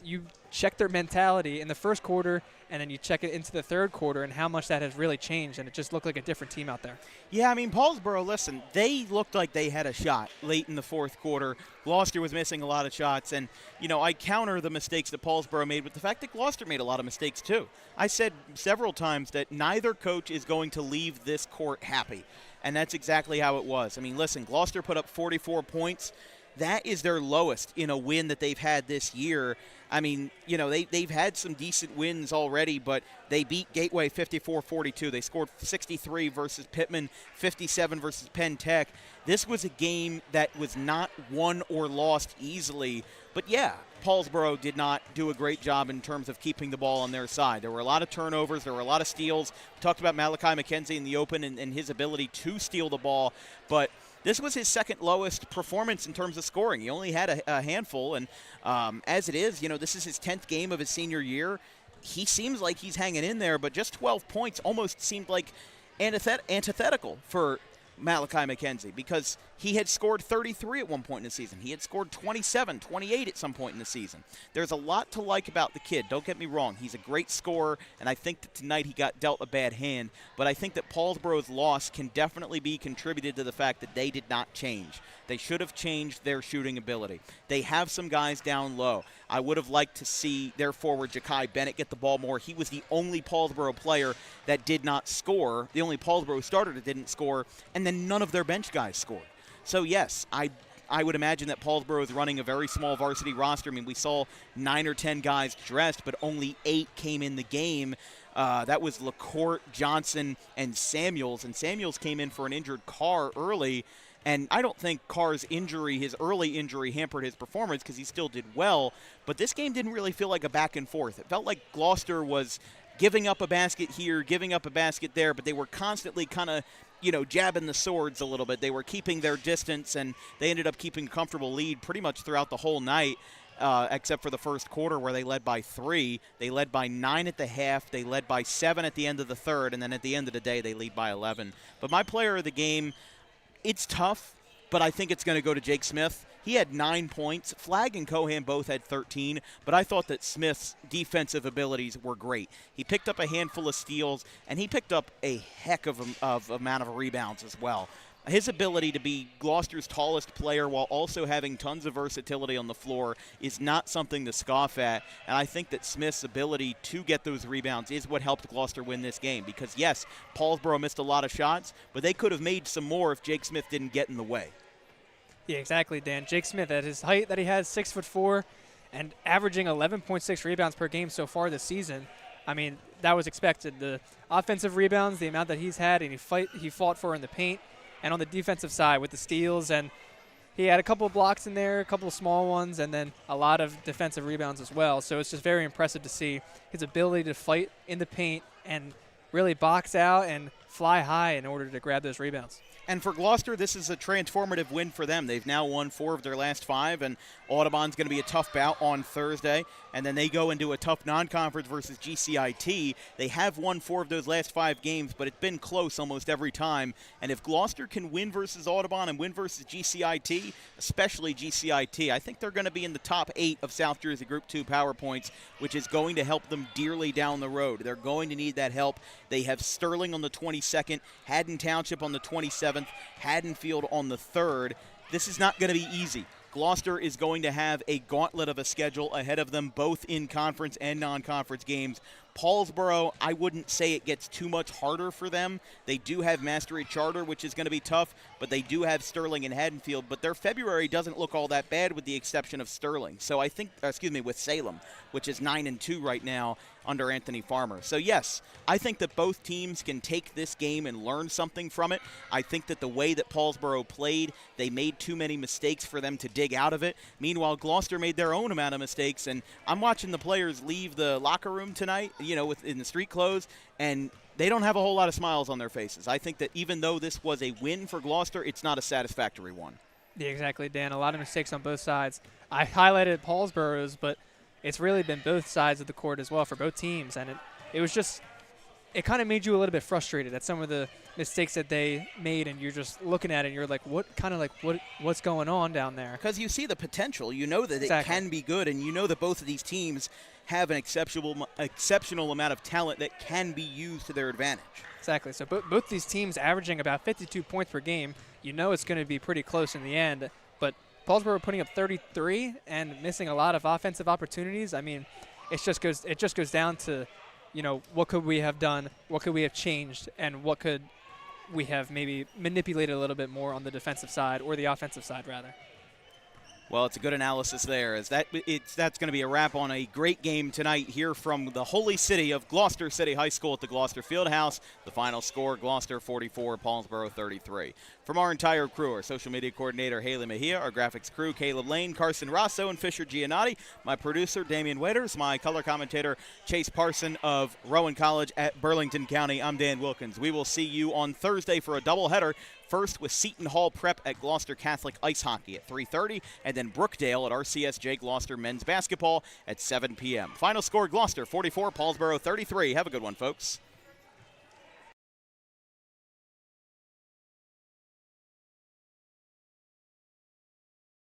you check their mentality in the first quarter, and then you check it into the 3rd quarter and how much that has really changed, and it just looked like a different team out there. Yeah, I mean, Paulsboro, listen, they looked like they had a shot late in the 4th quarter. Gloucester was missing a lot of shots, and, I counter the mistakes that Paulsboro made with the fact that Gloucester made a lot of mistakes too. I said several times that neither coach is going to leave this court happy, and that's exactly how it was. I mean, listen, Gloucester put up 44 points. That is their lowest in a win that they've had this year. I mean, they've had some decent wins already, but they beat Gateway 54-42. They scored 63 versus Pittman, 57 versus Penn Tech. This was a game that was not won or lost easily. But, yeah, Paulsboro did not do a great job in terms of keeping the ball on their side. There were a lot of turnovers. There were a lot of steals. We talked about Malachi McKenzie in the open and his ability to steal the ball. But this was his second lowest performance in terms of scoring. He only had a handful, and as it is, this is his 10th game of his senior year. He seems like he's hanging in there, but just 12 points almost seemed like antithetical for Malachi McKenzie, because he had scored 33 at one point in the season. He had scored 27, 28 at some point in the season. There's a lot to like about the kid. Don't get me wrong. He's a great scorer, and I think that tonight he got dealt a bad hand. But I think that Paulsboro's loss can definitely be contributed to the fact that they did not change. They should have changed their shooting ability. They have some guys down low. I would have liked to see their forward, Ja'Kai Bennett, get the ball more. He was the only Paulsboro player that did not score, the only Paulsboro starter that didn't score, and then none of their bench guys scored. So, yes, I would imagine that Paulsboro is running a very small varsity roster. I mean, we saw 9 or 10 guys dressed, but only 8 came in the game. That was LaCourte, Johnson, and Samuels. And Samuels came in for an injured Carr early. And I don't think Carr's injury, his early injury, hampered his performance because he still did well. But this game didn't really feel like a back and forth. It felt like Gloucester was giving up a basket here, giving up a basket there, but they were constantly kind of, jabbing the swords a little bit. They were keeping their distance, and they ended up keeping a comfortable lead pretty much throughout the whole night, except for the first quarter where they led by 3. They led by 9 at the half. They led by 7 at the end of the third, and then at the end of the day, they lead by 11. But my player of the game, it's tough, but I think it's going to go to Jake Smith. He had 9 points. Flagg and Cohan both had 13, but I thought that Smith's defensive abilities were great. He picked up a handful of steals, and he picked up a heck of amount of rebounds as well. His ability to be Gloucester's tallest player while also having tons of versatility on the floor is not something to scoff at, and I think that Smith's ability to get those rebounds is what helped Gloucester win this game because, yes, Paulsboro missed a lot of shots, but they could have made some more if Jake Smith didn't get in the way. Yeah, exactly, Dan. Jake Smith, at his height that he has, 6'4", and averaging 11.6 rebounds per game so far this season. I mean, that was expected. The offensive rebounds, the amount that he's had, and he fought for in the paint, and on the defensive side with the steals, and he had a couple of blocks in there, a couple of small ones, and then a lot of defensive rebounds as well. So it's just very impressive to see his ability to fight in the paint and really box out and fly high in order to grab those rebounds. And for Gloucester, this is a transformative win for them. They've now won 4 of their last 5, and Audubon's going to be a tough bout on Thursday. And then they go into a tough non-conference versus GCIT. They have won 4 of those last 5 games, but it's been close almost every time. And if Gloucester can win versus Audubon and win versus GCIT, especially GCIT, I think they're going to be in the top 8 of South Jersey Group 2 power points, which is going to help them dearly down the road. They're going to need that help. They have Sterling on the 22nd, Haddon Township on the 27th, Haddonfield on the 3rd. This is not going to be easy. Gloucester is going to have a gauntlet of a schedule ahead of them, both in conference and non-conference games. Paulsboro, I wouldn't say it gets too much harder for them. They do have Mastery Charter, which is going to be tough, but they do have Sterling and Haddonfield. But their February doesn't look all that bad with the exception of Sterling. So I think, with Salem, which is 9-2 right now under Anthony Farmer. So yes, I think that both teams can take this game and learn something from it. I think that the way that Paulsboro played, they made too many mistakes for them to dig out of it. Meanwhile, Gloucester made their own amount of mistakes, and I'm watching the players leave the locker room tonight, in the street clothes, and they don't have a whole lot of smiles on their faces. I think that even though this was a win for Gloucester, it's not a satisfactory one. Yeah, exactly, Dan. A lot of mistakes on both sides. I highlighted Paulsboro's, but it's really been both sides of the court as well for both teams, and it was just – it kind of made you a little bit frustrated at some of the mistakes that they made, and you're just looking at it and you're like, what's going on down there? Because you see the potential. You know that it can be good, and you know that both of these teams have an exceptional amount of talent that can be used to their advantage. Exactly. So both these teams averaging about 52 points per game. You know it's going to be pretty close in the end, but Paulsboro putting up 33 and missing a lot of offensive opportunities. I mean, it just goes down to, what could we have done? What could we have changed? And what could we have maybe manipulated a little bit more on the defensive side, or the offensive side, rather? Well, it's a good analysis there. That's going to be a wrap on a great game tonight here from the holy city of Gloucester City High School at the Gloucester Fieldhouse. The final score, Gloucester 44, Paulsboro 33. From our entire crew, our social media coordinator, Haley Mejia, our graphics crew, Caleb Lane, Carson Rosso, and Fisher Giannotti, my producer, Damian Waiters, my color commentator, Chase Parson of Rowan College at Burlington County. I'm Dan Wilkins. We will see you on Thursday for a doubleheader. first with Seton Hall Prep at Gloucester Catholic Ice Hockey at 3:30, and then Brookdale at RCSJ Gloucester Men's Basketball at 7 p.m. Final score, Gloucester 44, Paulsboro 33. Have a good one, folks.